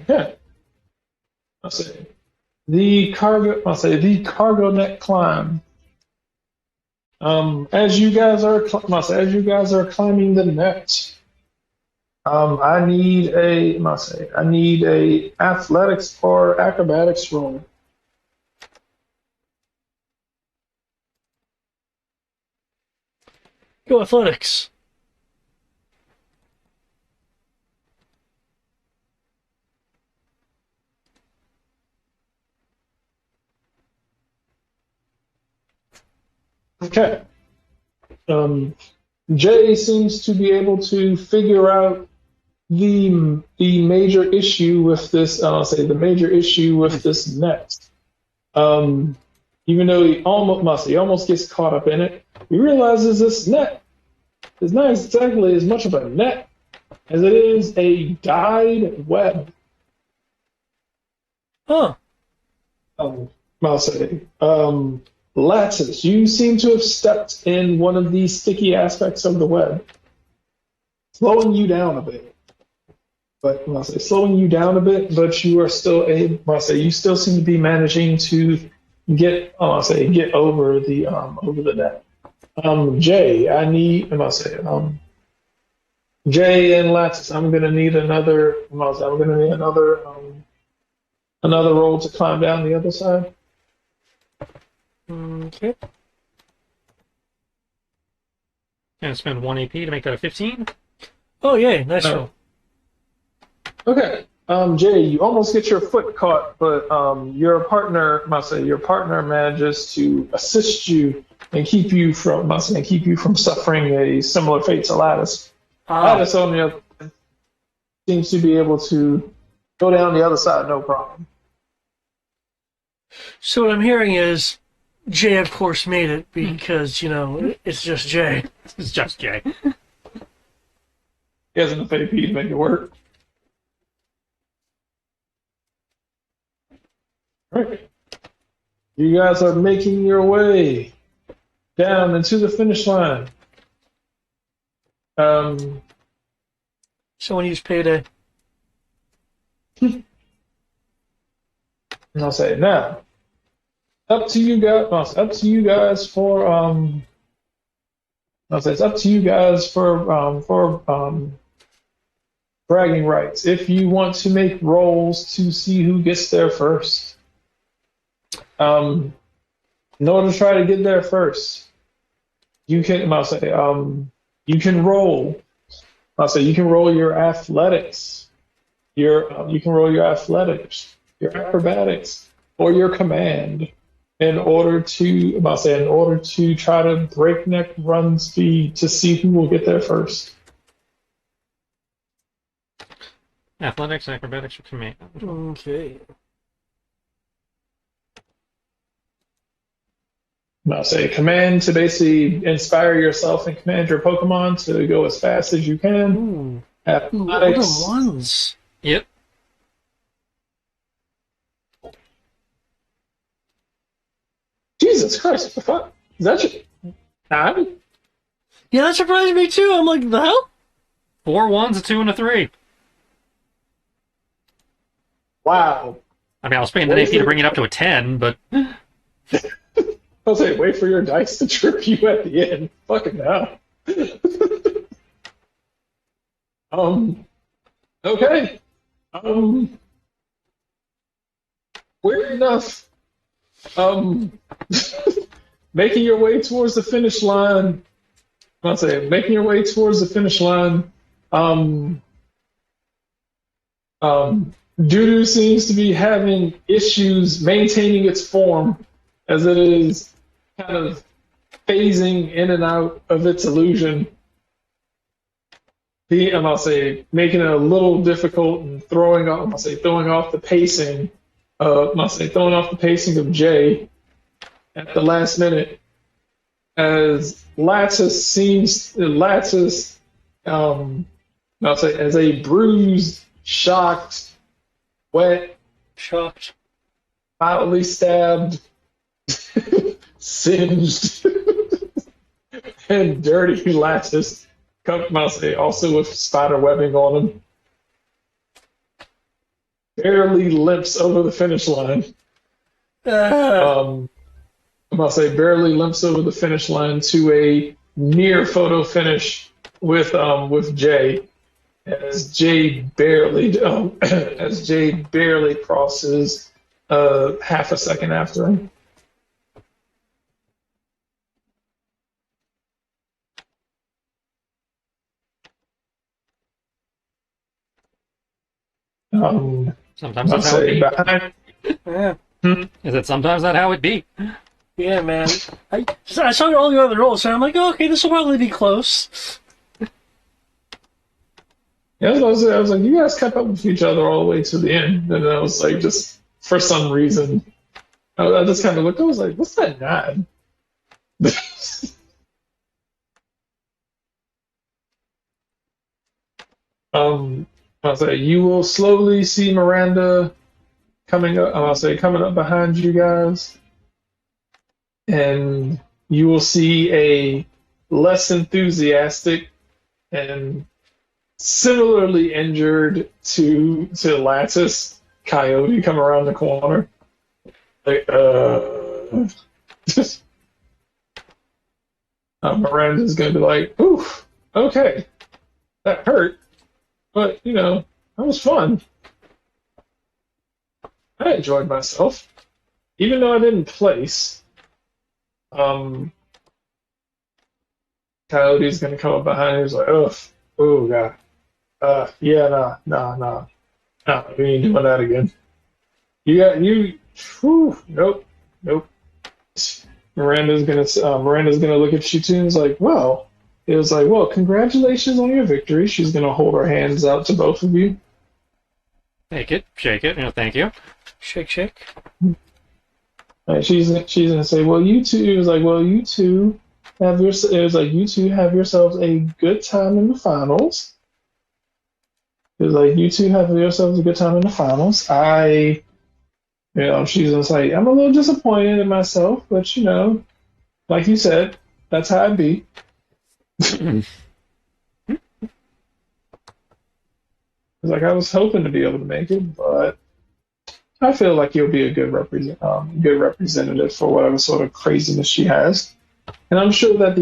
Okay. I'll say the cargo net climb. As you guys are climbing the net, I need a athletics or acrobatics roll. Go athletics. Okay. Jay seems to be able to figure out the major issue with this. I'll say the major issue with this net. Even though he almost gets caught up in it, he realizes this net is not exactly as much of a net as it is a dyed web. Huh. I'll say, Lattice, you seem to have stepped in one of these sticky aspects of the web, slowing you down a bit. But I'll say slowing you down a bit, but you are still you still seem to be managing to get over the net. Jay, I need Jay and Lattice, I'm gonna need another another roll to climb down the other side. Okay. And spend 1 AP to make that a 15. Oh, yay. Nice No. roll. Okay. Jay, you almost get your foot caught, but your partner manages to assist you and keep you from suffering a similar fate to Lattice. Lattice, on the other hand, seems to be able to go down the other side, no problem. So what I'm hearing is Jay, of course, made it because, it's just Jay. It's just Jay. He has enough AP to make it work. Right. You guys are making your way down into the finish line. Someone use payday. And I'll say now. Up to you guys. No, it's up to you guys for I'll say it's up to you guys for bragging rights. If you want to make rolls to see who gets there first. In order to try to get there first, you can you can roll. You can roll your athletics, your acrobatics, or your command in order to try to breakneck run speed to see who will get there first. Athletics, acrobatics, or command. Okay. Command to basically inspire yourself and command your Pokemon to go as fast as you can. Ooh. Athletics. What are ones? Yep. Jesus Christ, what the fuck? Is that your 9? Yeah, that surprised me too. I'm like, the hell? 4 1s, a 2, and a 3. Wow. I mean, I'll spend an AP to bring it up to a 10, but I'll say, wait for your dice to trip you at the end. Fucking hell. Okay. Weird enough. Making your way towards the finish line. Making your way towards the finish line. Doodoo seems to be having issues maintaining its form as it is kind of phasing in and out of its illusion. I'll say making it a little difficult and throwing off the pacing. I'll say throwing off the pacing of Jay at the last minute as I'll say as a bruised, shocked, wet, Shocked. mildly stabbed, singed, and dirty Lattice. I'll say also with spider webbing on him. Barely limps over the finish line. I'll say barely limps over the finish line to a near photo finish with Jay as Jay barely crosses half a second after him. Sometimes I'll that's how it say be. behind. Yeah. Is that sometimes that how it be? Yeah, man. I saw all the other rolls, and I'm like, oh, okay, this will probably be close. Yeah, I was like, you guys kept up with each other all the way to the end, and I was like, just for some reason, I just kind of looked. I was like, what's that nod? I'll say you will slowly see Miranda coming up. I'll say coming up behind you guys, and you will see a less enthusiastic and similarly injured to Lattice Coyote come around the corner. Like, Miranda's gonna be like, "Oof, okay, that hurt, but that was fun. I enjoyed myself, even though I didn't place." Um, Coyote's gonna come up behind. He's like, "Oh, oh god, yeah, nah, we ain't doing that again. You, whew, nope, nope." Miranda's gonna look at you too and is like, "Well," it was like, "Well, congratulations on your victory." She's gonna hold her hands out to both of you. Take it, shake it, thank you. Shake, shake. And she's gonna say, "Well, you two." It was like, "Well, you two have your." It was like, "You two have yourselves a good time in the finals." It was like, "You two have yourselves a good time in the finals." She's just like, "I'm a little disappointed in myself, but like you said, that's how it be." It's like I was hoping to be able to make it, but I feel like you'll be a good representative for whatever sort of craziness she has. And I'm sure that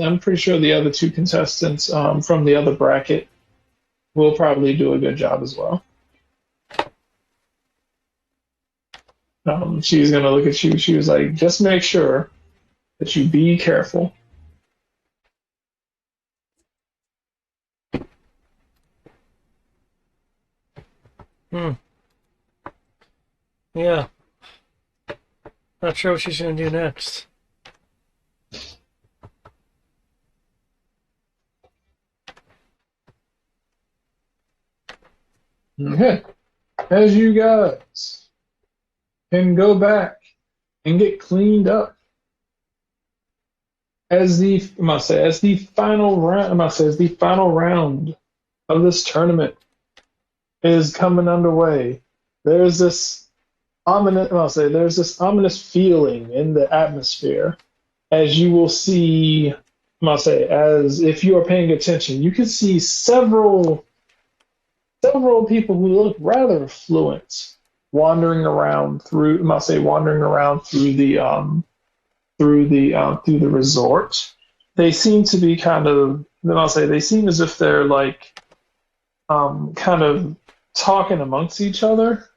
I'm pretty sure the other two contestants from the other bracket will probably do a good job as well. She's gonna look at you. She was like, "Just make sure that you be careful." Hmm. Yeah. Not sure what she's gonna do next. Okay. As you guys can go back and get cleaned up as the final round, as the final round of this tournament is coming underway. There's this there's this ominous feeling in the atmosphere as you will see. As if you are paying attention, you can see several people who look rather affluent wandering around through the resort. They seem to be they seem as if they're like kind of talking amongst each other.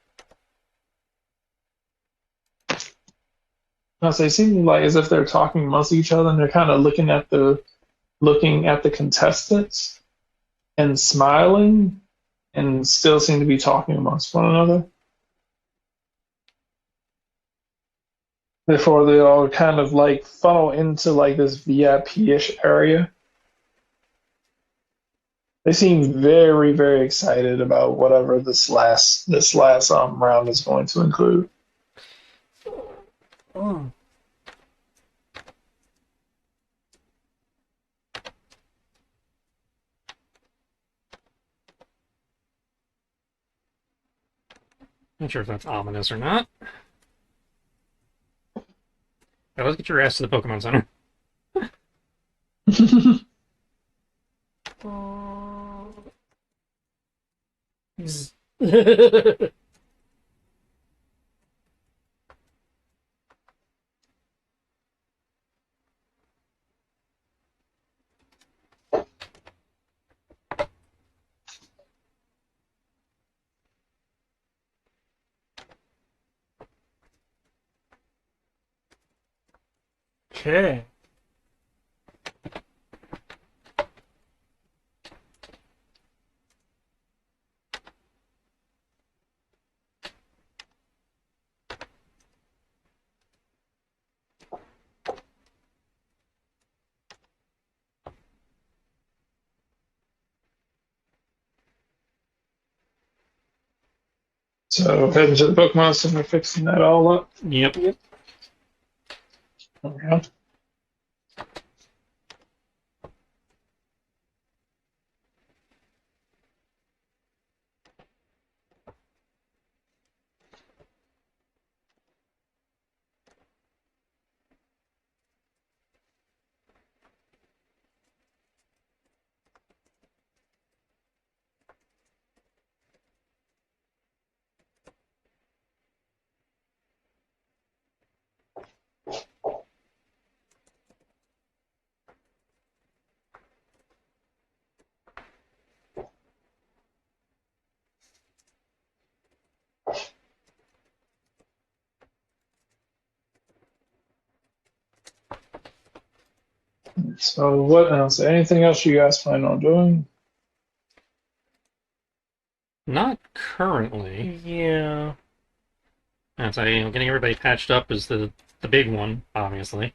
They seem like as if they're talking amongst each other, and they're kind of looking at the contestants and smiling, and still seem to be talking amongst one another. before they all kind of like funnel into like this VIP-ish area. They seem very, very excited about whatever this last round is going to include. Oh. Not sure if that's ominous or not. Yeah, let's get your ass to the Pokemon Center. Zzz. Okay. So heading to the Pokemon Center, fixing that all up. Yep. Yep. Okay. So what else? Anything else you guys plan on doing? Not currently. Yeah. I'd say, getting everybody patched up is the big one, obviously.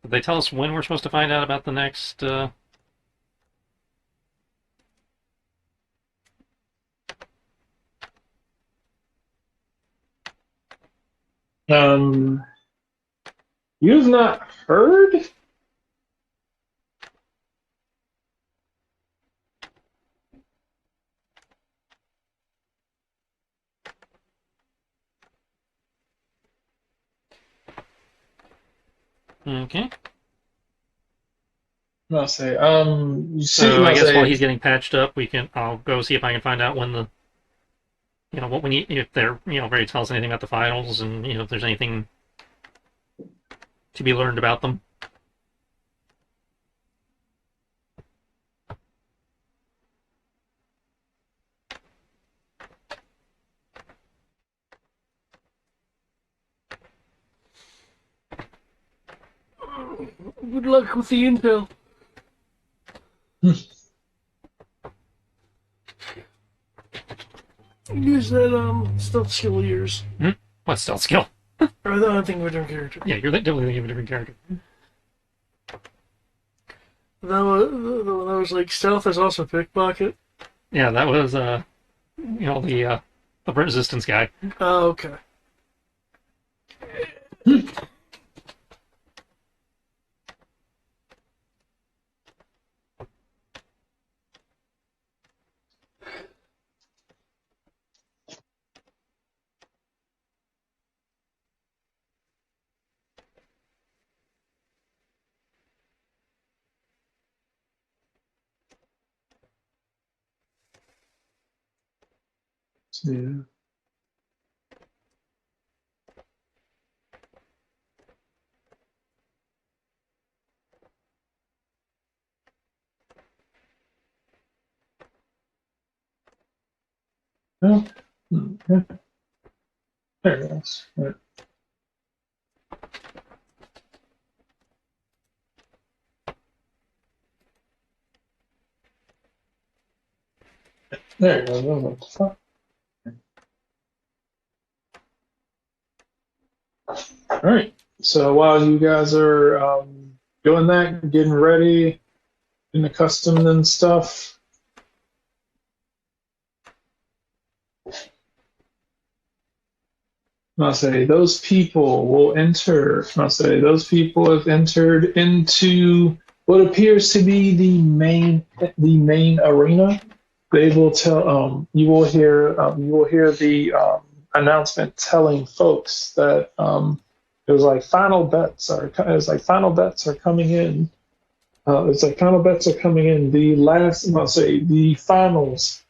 Did they tell us when we're supposed to find out about the next? Um, you've not heard? Okay. I'll say. You see, So I I'll guess while say. he's getting patched up, I'll go see if I can find out when what we need, if they're ready to tell us anything about the finals, and if there's anything to be learned about them. Good luck with the intel. Use that stealth skill of yours. What stealth skill? Or the other thing of a different character. Yeah, you're definitely thinking of a different character. The one that was like stealth is also pickpocket. Yeah, that was the resistance guy. Oh, okay. Yeah. Well, Okay. There it goes. Right. There it goes. What the fuck? All right. So while you guys are doing that, getting ready, getting accustomed and stuff, I'll say those people will enter. I'll say those people have entered into what appears to be the main arena. They will tell you will hear the announcement telling folks that it was like final bets are coming in. It's like final bets are coming in. I'll say the finals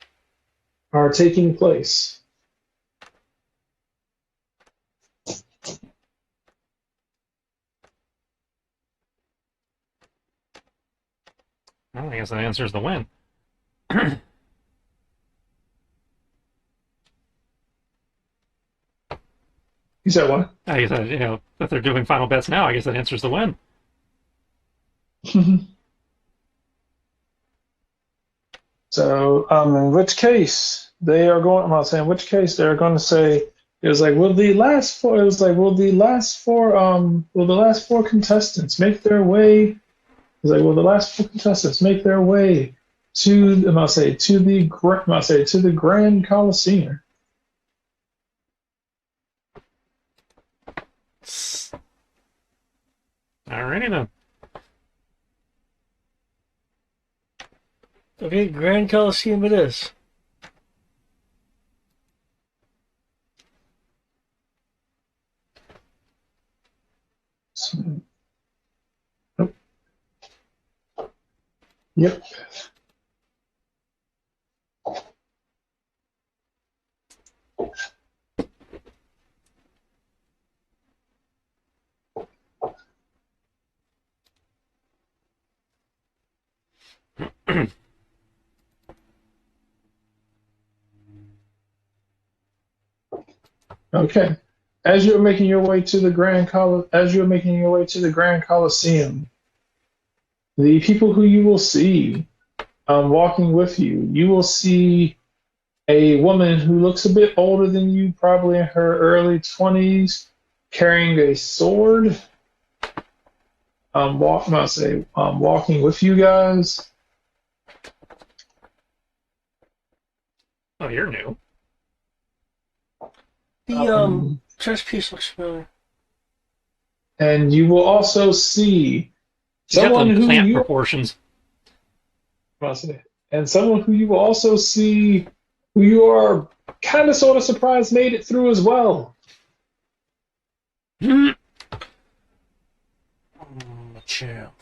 are taking place. Well, I guess that answers the win. You said what? I guess that they're doing final bets now. I guess that answers the win. So, in which case they are going? I'm not saying which case they're going to say it was like, will the last four? It was like, will the last four contestants make their way? It was like, will the last four contestants make their way to? I'm not say to the Grand Coliseum. Alrighty then. Okay, Grand Coliseum it is. So, yep. Okay. As you're making your way to the Grand Coliseum, the people who you will see walking with you, you will see a woman who looks a bit older than you, probably in her early 20s, carrying a sword. Walking with you guys. Oh, you're new. The chess piece looks familiar. And you will also see She's got someone the who plant you proportions. and someone who you will also see who you are kind of sort of surprised made it through as well. Champ.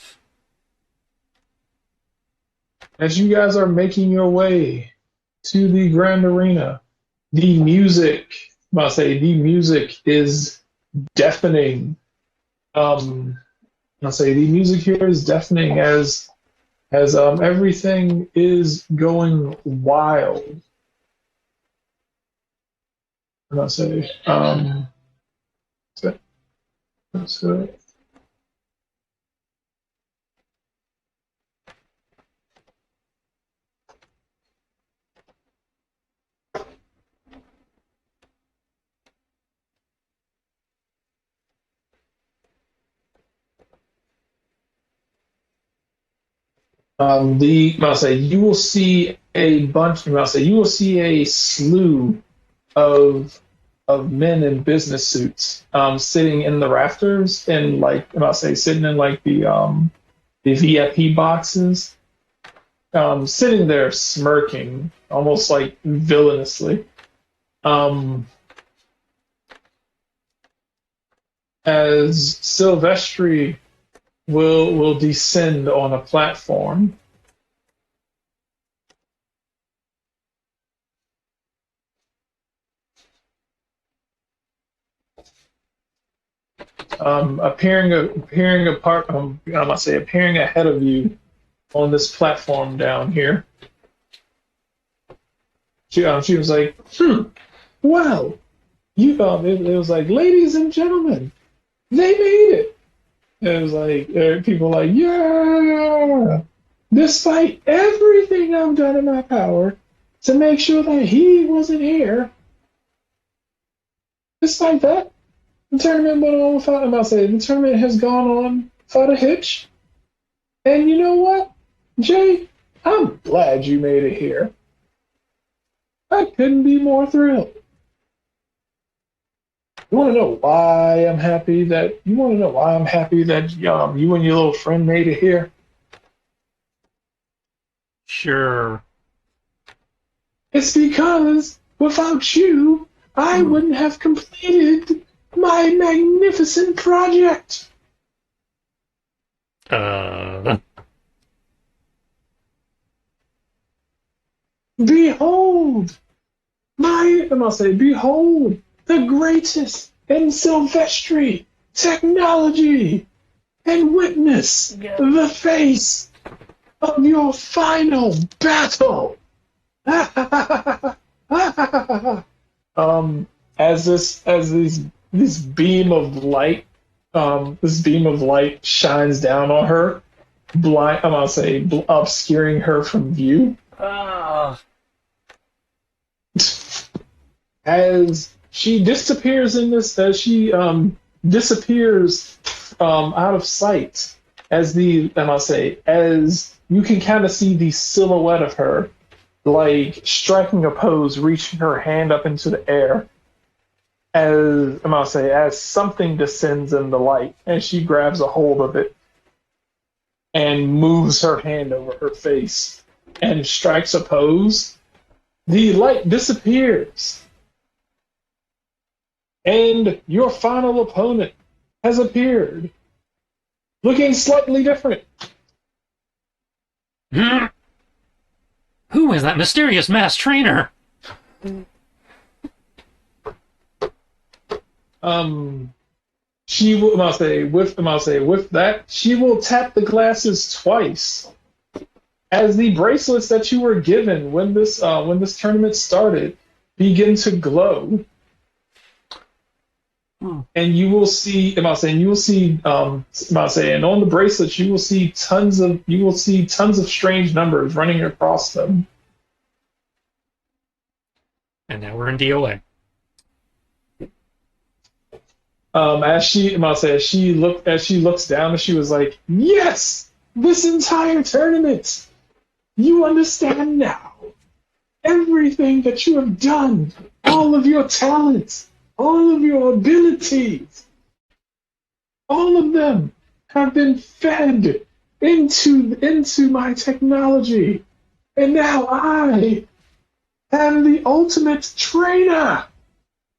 As you guys are making your way to the Grand Arena, the music is deafening. I'll say the music here is deafening as everything is going wild. And I'll say so, I'll say you will see a bunch. I'll say you will see a slew of men in business suits sitting in the rafters and I'll say sitting in like the VIP boxes, sitting there smirking, almost like villainously. As Silvestri will descend on a platform. Appearing ahead of you on this platform down here. She was like, Well, it was like, ladies and gentlemen, they made it. It was like people like, yeah. Despite everything I've done in my power to make sure that he wasn't here, despite that, the tournament went on without him. I'll say the tournament has gone on without a hitch. And you know what, Jay? I'm glad you made it here. I couldn't be more thrilled. You want to know why I'm happy that you and your little friend made it here? Sure. It's because without you, I wouldn't have completed my magnificent project. Behold, behold the greatest in Silvestri technology, and witness the face of your final battle. As this beam of light, shines down on her, obscuring her from view. Ah. As she disappears out of sight, as you can kind of see the silhouette of her, like striking a pose, reaching her hand up into the air, as something descends in the light, and she grabs a hold of it and moves her hand over her face and strikes a pose. The light disappears, and your final opponent has appeared, looking slightly different. Who is that mysterious masked trainer? She will with that, she will tap the glasses twice, as the bracelets that you were given when this tournament started begin to glow. And you will see, and on the bracelets you will see tons of strange numbers running across them. And now we're in DOA. As she looks down, and she was like, "Yes, this entire tournament. You understand now. Everything that you have done, all of your talents, all of your abilities, all of them have been fed into my technology, and now I am the ultimate trainer.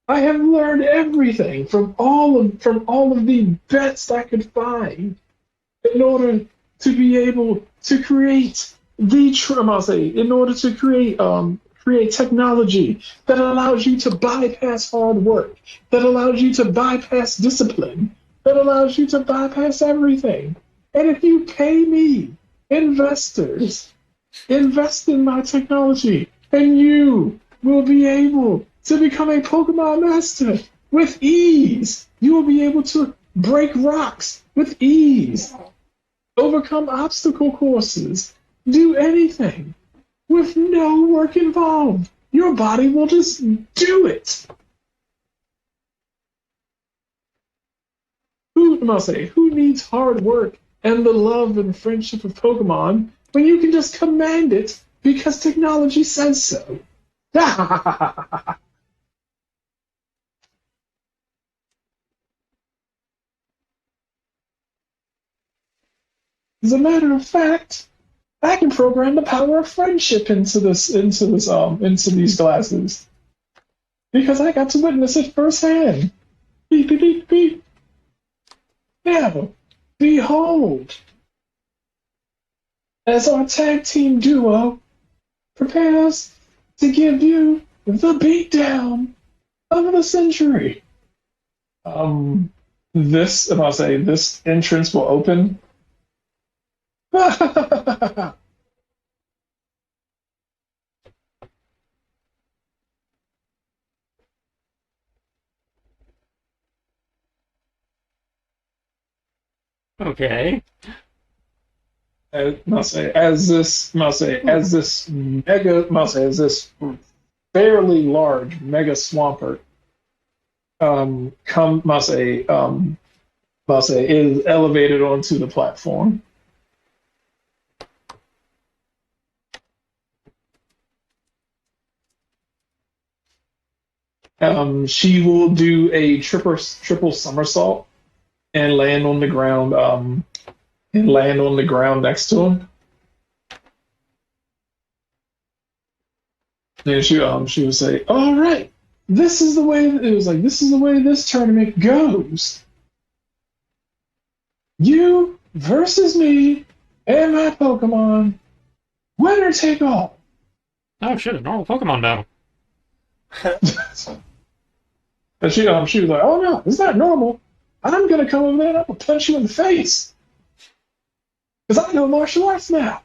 I have learned everything from all of the best I could find in order to be able to create create technology that allows you to bypass hard work, that allows you to bypass discipline, that allows you to bypass everything. And if you pay me, investors, invest in my technology, and you will be able to become a Pokemon Master with ease. You will be able to break rocks with ease, overcome obstacle courses, do anything with no work involved. Your body will just do it. Who needs hard work and the love and friendship of Pokemon when you can just command it because technology says so? As a matter of fact, I can program the power of friendship into these glasses because I got to witness it firsthand. Beep beep beep beep. Now, behold, as our tag team duo prepares to give you the beatdown of the century. This entrance will open. Okay. As this fairly large mega swampert is elevated onto the platform. She will do a triple somersault and land on the ground. And land on the ground next to him. And she would say, "All right, this is the way." It was like, "This is the way this tournament goes. You versus me and my Pokemon. Winner take all." Oh shit, a normal Pokemon battle. And she was like, "Oh no, it's not normal. I'm gonna come over there and I'm gonna punch you in the face because I know martial arts now."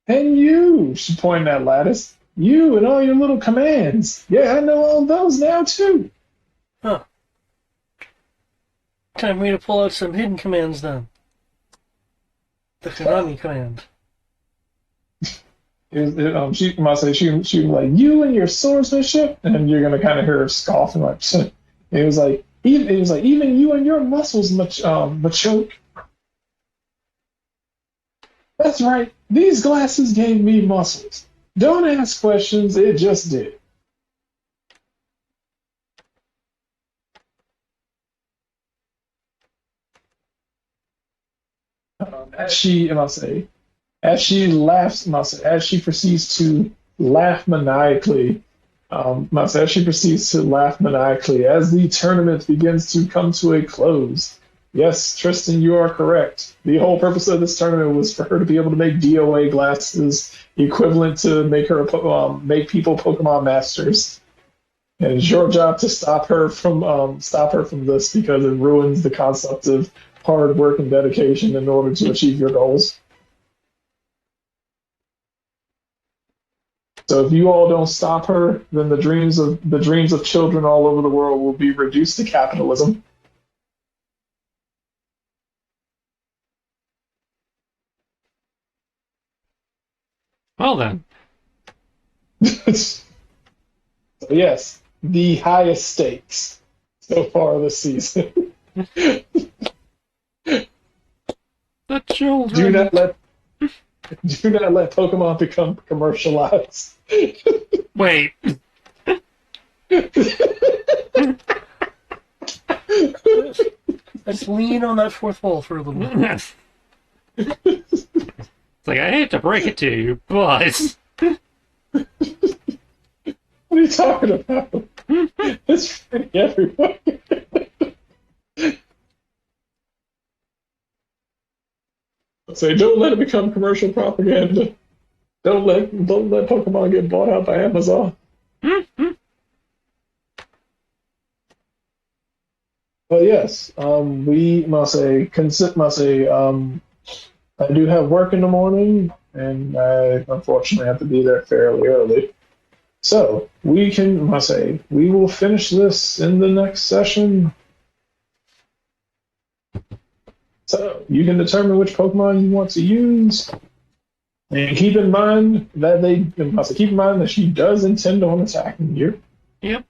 And you, she pointed at Lattice. You and all your little commands. Yeah, I know all those now too. Huh. Time for me to pull out some hidden commands then. The Konami command. She must say she was like, "You and your swordsmanship," and you're gonna kind of hear her scoffing like, it was like even you and your muscles machoke. That's right. These glasses gave me muscles. Don't ask questions. It just did. As she, must say, as she laughs, must say, as she proceeds to laugh maniacally, as she proceeds to laugh maniacally as the tournament begins to come to a close. Yes, Tristan, you are correct. The whole purpose of this tournament was for her to be able to make DOA glasses equivalent to make people Pokemon masters. And it's your job to stop her from this because it ruins the concept of hard work and dedication in order to achieve your goals. So if you all don't stop her, then the dreams of children all over the world will be reduced to capitalism. Well then. So yes, the highest stakes so far this season. The do children. not let do not let Pokemon become commercialized. Wait. Let's lean on that fourth wall for a little bit. It's like, I hate to break it to you, but What are you talking about? It's free everywhere. Say, don't let it become commercial propaganda. Don't let Pokemon get bought out by Amazon. But yes, we must say, must say, I do have work in the morning, and I unfortunately have to be there fairly early. So we can, must say, we will finish this in the next session. So you can determine which Pokemon you want to use, and keep in mind that must say, keep in mind that she does intend on attacking you. yep.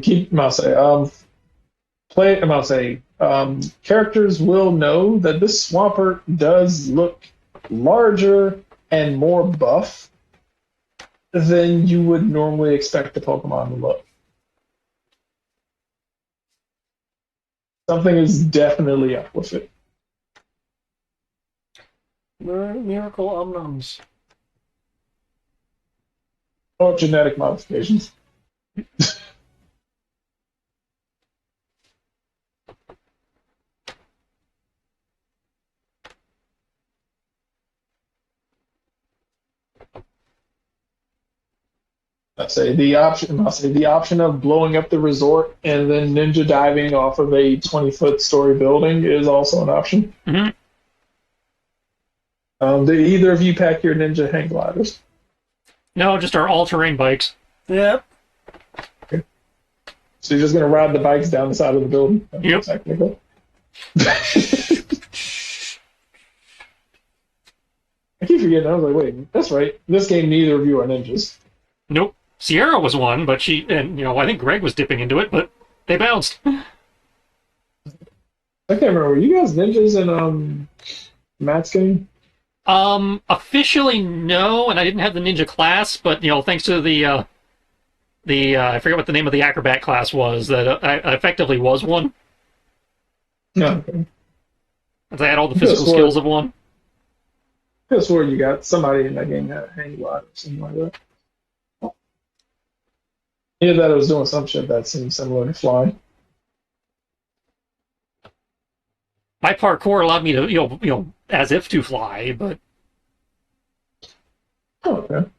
Keep, must say, play, must say, characters will know that this Swampert does look larger and more buff than you would normally expect the Pokemon to look. Something is definitely up with it. Miracle Omnums. Or genetic modifications. I say the option of blowing up the resort and then ninja diving off of a 20-foot story building is also an option. Hmm. Do either of you pack your ninja hang gliders? No, just our all-terrain bikes. Yep. So you're just gonna ride the bikes down the side of the building? Yep. Technical. I keep forgetting. I was like, wait, that's right. This game, neither of you are ninjas. Nope. Sierra was one, but I think Greg was dipping into it, but they bounced. I can't remember. Were you guys ninjas in Matt's game? Officially no, and I didn't have the ninja class, but thanks to the I forget what the name of the acrobat class was, that I effectively was one. No. Okay. As I had all the physical skills of one. I could have swore you got somebody in that game that had a hang glider or something like that. Either that or was doing some shit that seemed similar to flying. My parkour allowed me to, as if to fly, but Oh, okay.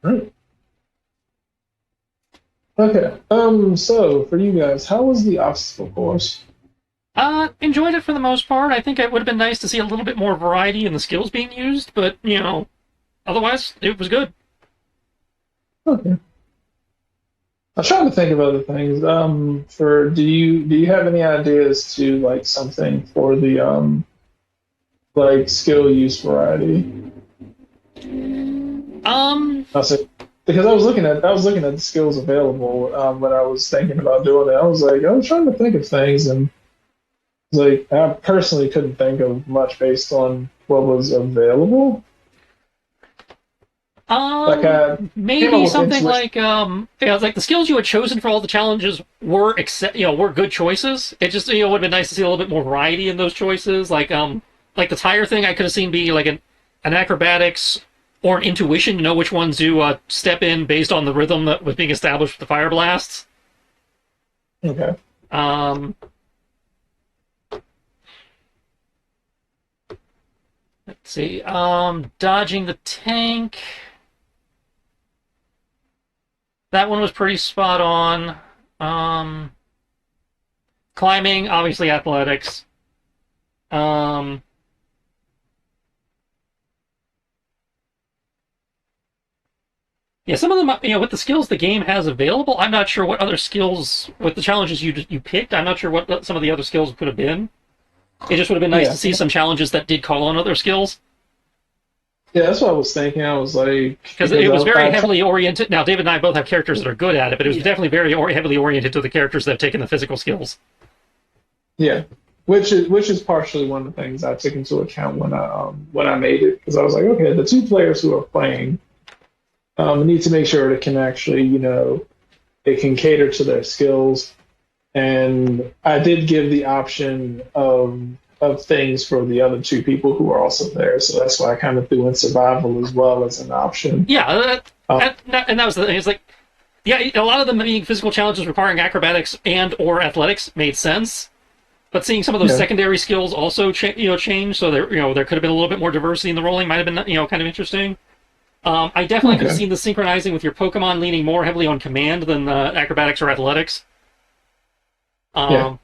Right. Okay. So for you guys, how was the obstacle course? enjoyed it for the most part. I think it would have been nice to see a little bit more variety in the skills being used, but otherwise it was good. Okay. I'm trying to think of other things. For do you have any ideas to like something for the like skill use variety? I said because I was looking at the skills available when I was thinking about doing it. I was trying to think of things and like I personally couldn't think of much based on what was available. Like Maybe something like like the skills you had chosen for all the challenges were were good choices. It just would have been nice to see a little bit more variety in those choices. Like the tire thing, I could have seen be like an acrobatics or an intuition to know which ones to step in based on the rhythm that was being established with the fire blasts. Okay. Let's see. Dodging the tank. That one was pretty spot on. Climbing, obviously athletics. Yeah, some of them, with the skills the game has available, I'm not sure what other skills, with the challenges you picked, I'm not sure what some of the other skills could have been. It just would have been nice to see some challenges that did call on other skills. Yeah, that's what I was thinking. I was like... Because it was very heavily oriented. Now, David and I both have characters that are good at it, but it was definitely very heavily oriented to the characters that have taken the physical skills. Yeah, which is partially one of the things I took into account when I made it. Because I was like, okay, the two players who are playing need to make sure it can actually, it can cater to their skills. And I did give the option of things for the other two people who are also there. So that's why I kind of threw in survival as well as an option. Yeah, and that was the thing. It's like, yeah, a lot of them being physical challenges requiring acrobatics and or athletics made sense. But seeing some of those secondary skills also change, so there there could have been a little bit more diversity in the rolling, might have been kind of interesting. I definitely could have seen the synchronizing with your Pokemon leaning more heavily on command than acrobatics or athletics. So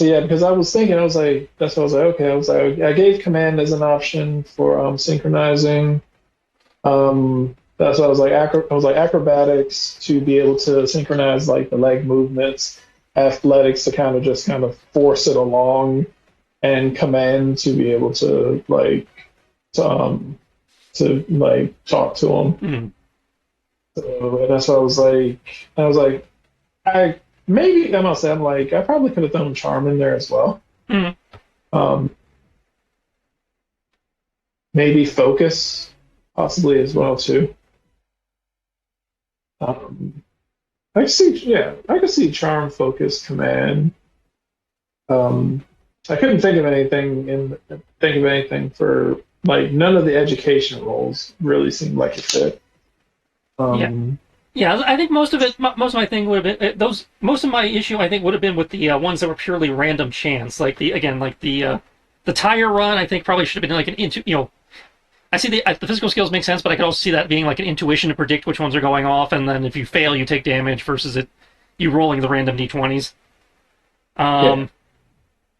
yeah, because I was thinking, I was like, that's what I was like, okay, I gave command as an option for synchronizing. That's what I was like, acrobatics to be able to synchronize like the leg movements, athletics to kind of force it along, and command to be able to talk to them. Mm-hmm. So and that's what I was like, maybe I must say I probably could have thrown charm in there as well. Mm-hmm. Maybe focus possibly as well too. I could see charm, focus, command. I couldn't think of anything for like none of the education roles really seemed like a fit. Yeah, I think most of my thing would have been most of my issue I think would have been with the ones that were purely random chance, like the the tire run, I think, probably should have been like I see the physical skills make sense, but I could also see that being like an intuition to predict which ones are going off, and then if you fail, you take damage versus you rolling the random d20s. Yeah.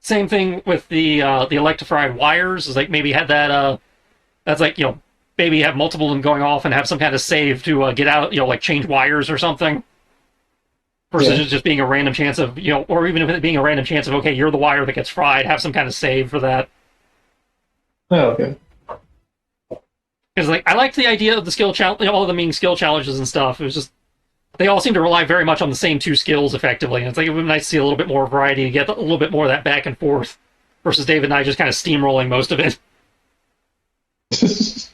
Same thing with the electrified wires. Is like maybe had that that's like maybe have multiple of them going off and have some kind of save to get out, like change wires or something. Versus just being a random chance of or even if it being a random chance of okay, you're the wire that gets fried, have some kind of save for that. Oh, okay. Because like I liked the idea of the skill challenge, all of them being skill challenges and stuff. It was just they all seem to rely very much on the same two skills effectively, and it's like it would be nice to see a little bit more variety to get a little bit more of that back and forth. Versus David and I just kind of steamrolling most of it. That's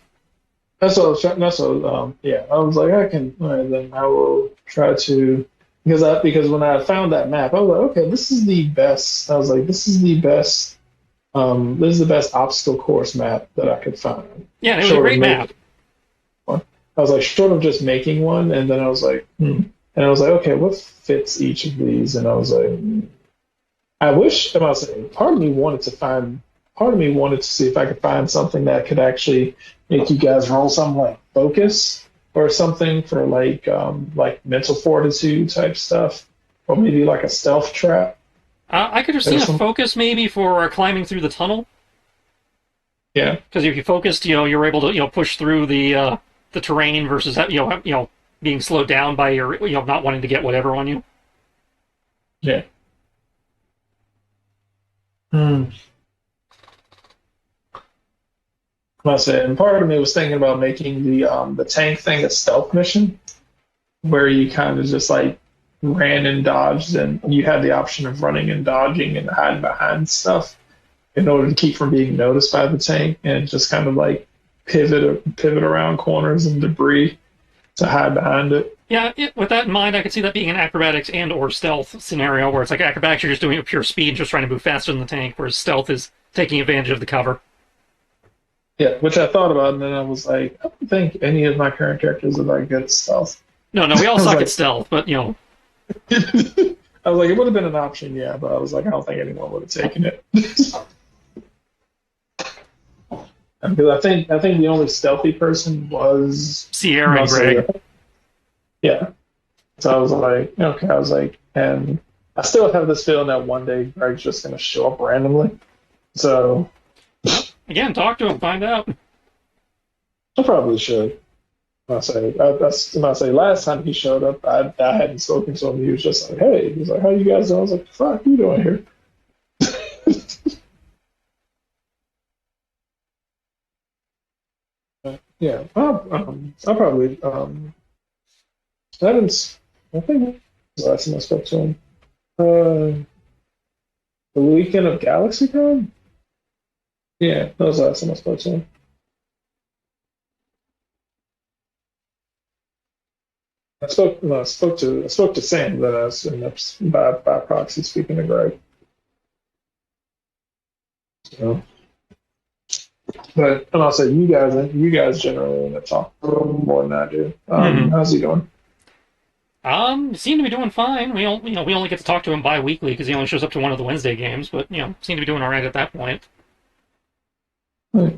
what I was trying. That's what. Yeah, I was like, I can. All right, then I will try to because when I found that map, I was like, okay, this is the best. I was like, this is the best. This is the best obstacle course map that I could find. Yeah, it was a great map. I was like, short of just making one, and then I was like, and I was like, okay, what fits each of these? And I was like, I wish. I was saying, part of me wanted to see if I could find something that could actually make you guys roll something like focus or something for like mental fortitude type stuff, or maybe like a stealth trap. I could have seen a focus maybe for climbing through the tunnel. Yeah, because if you focused, you're able to push through the terrain versus being slowed down by your not wanting to get whatever on you. Yeah. I said, and part of me was thinking about making the tank thing a stealth mission, where you kind of just like ran and dodged, and you had the option of running and dodging and hiding behind stuff in order to keep from being noticed by the tank, and just kind of like pivot around corners and debris to hide behind it. Yeah, with that in mind, I could see that being an acrobatics and or stealth scenario, where it's like acrobatics you're just doing a pure speed, just trying to move faster than the tank, whereas stealth is taking advantage of the cover. Yeah, which I thought about, and then I was like, I don't think any of my current characters are like good at stealth. No, we all suck at stealth, but I was like, it would have been an option, yeah, but I was like, I don't think anyone would have taken it. Because I think the only stealthy person was Sierra and Greg. Yeah. So I was like, okay, and I still have this feeling that one day Greg's just going to show up randomly. So again, talk to him, find out. I probably should. I say last time he showed up, I hadn't spoken to him. He was just like, hey, he's like, how you guys doing? I was like, fuck, you doing here? Yeah, I'll probably I didn't. I think the last time I spoke to him, the weekend of GalaxyCon. Yeah, that was the last time I spoke to him. I spoke to Sam, then I was by proxy speaking to Greg. So, but and I'll say you guys generally want to talk a little more than I do. How's he doing? Seem to be doing fine. We only get to talk to him bi-weekly because he only shows up to one of the Wednesday games, but seem to be doing all right at that point. Right.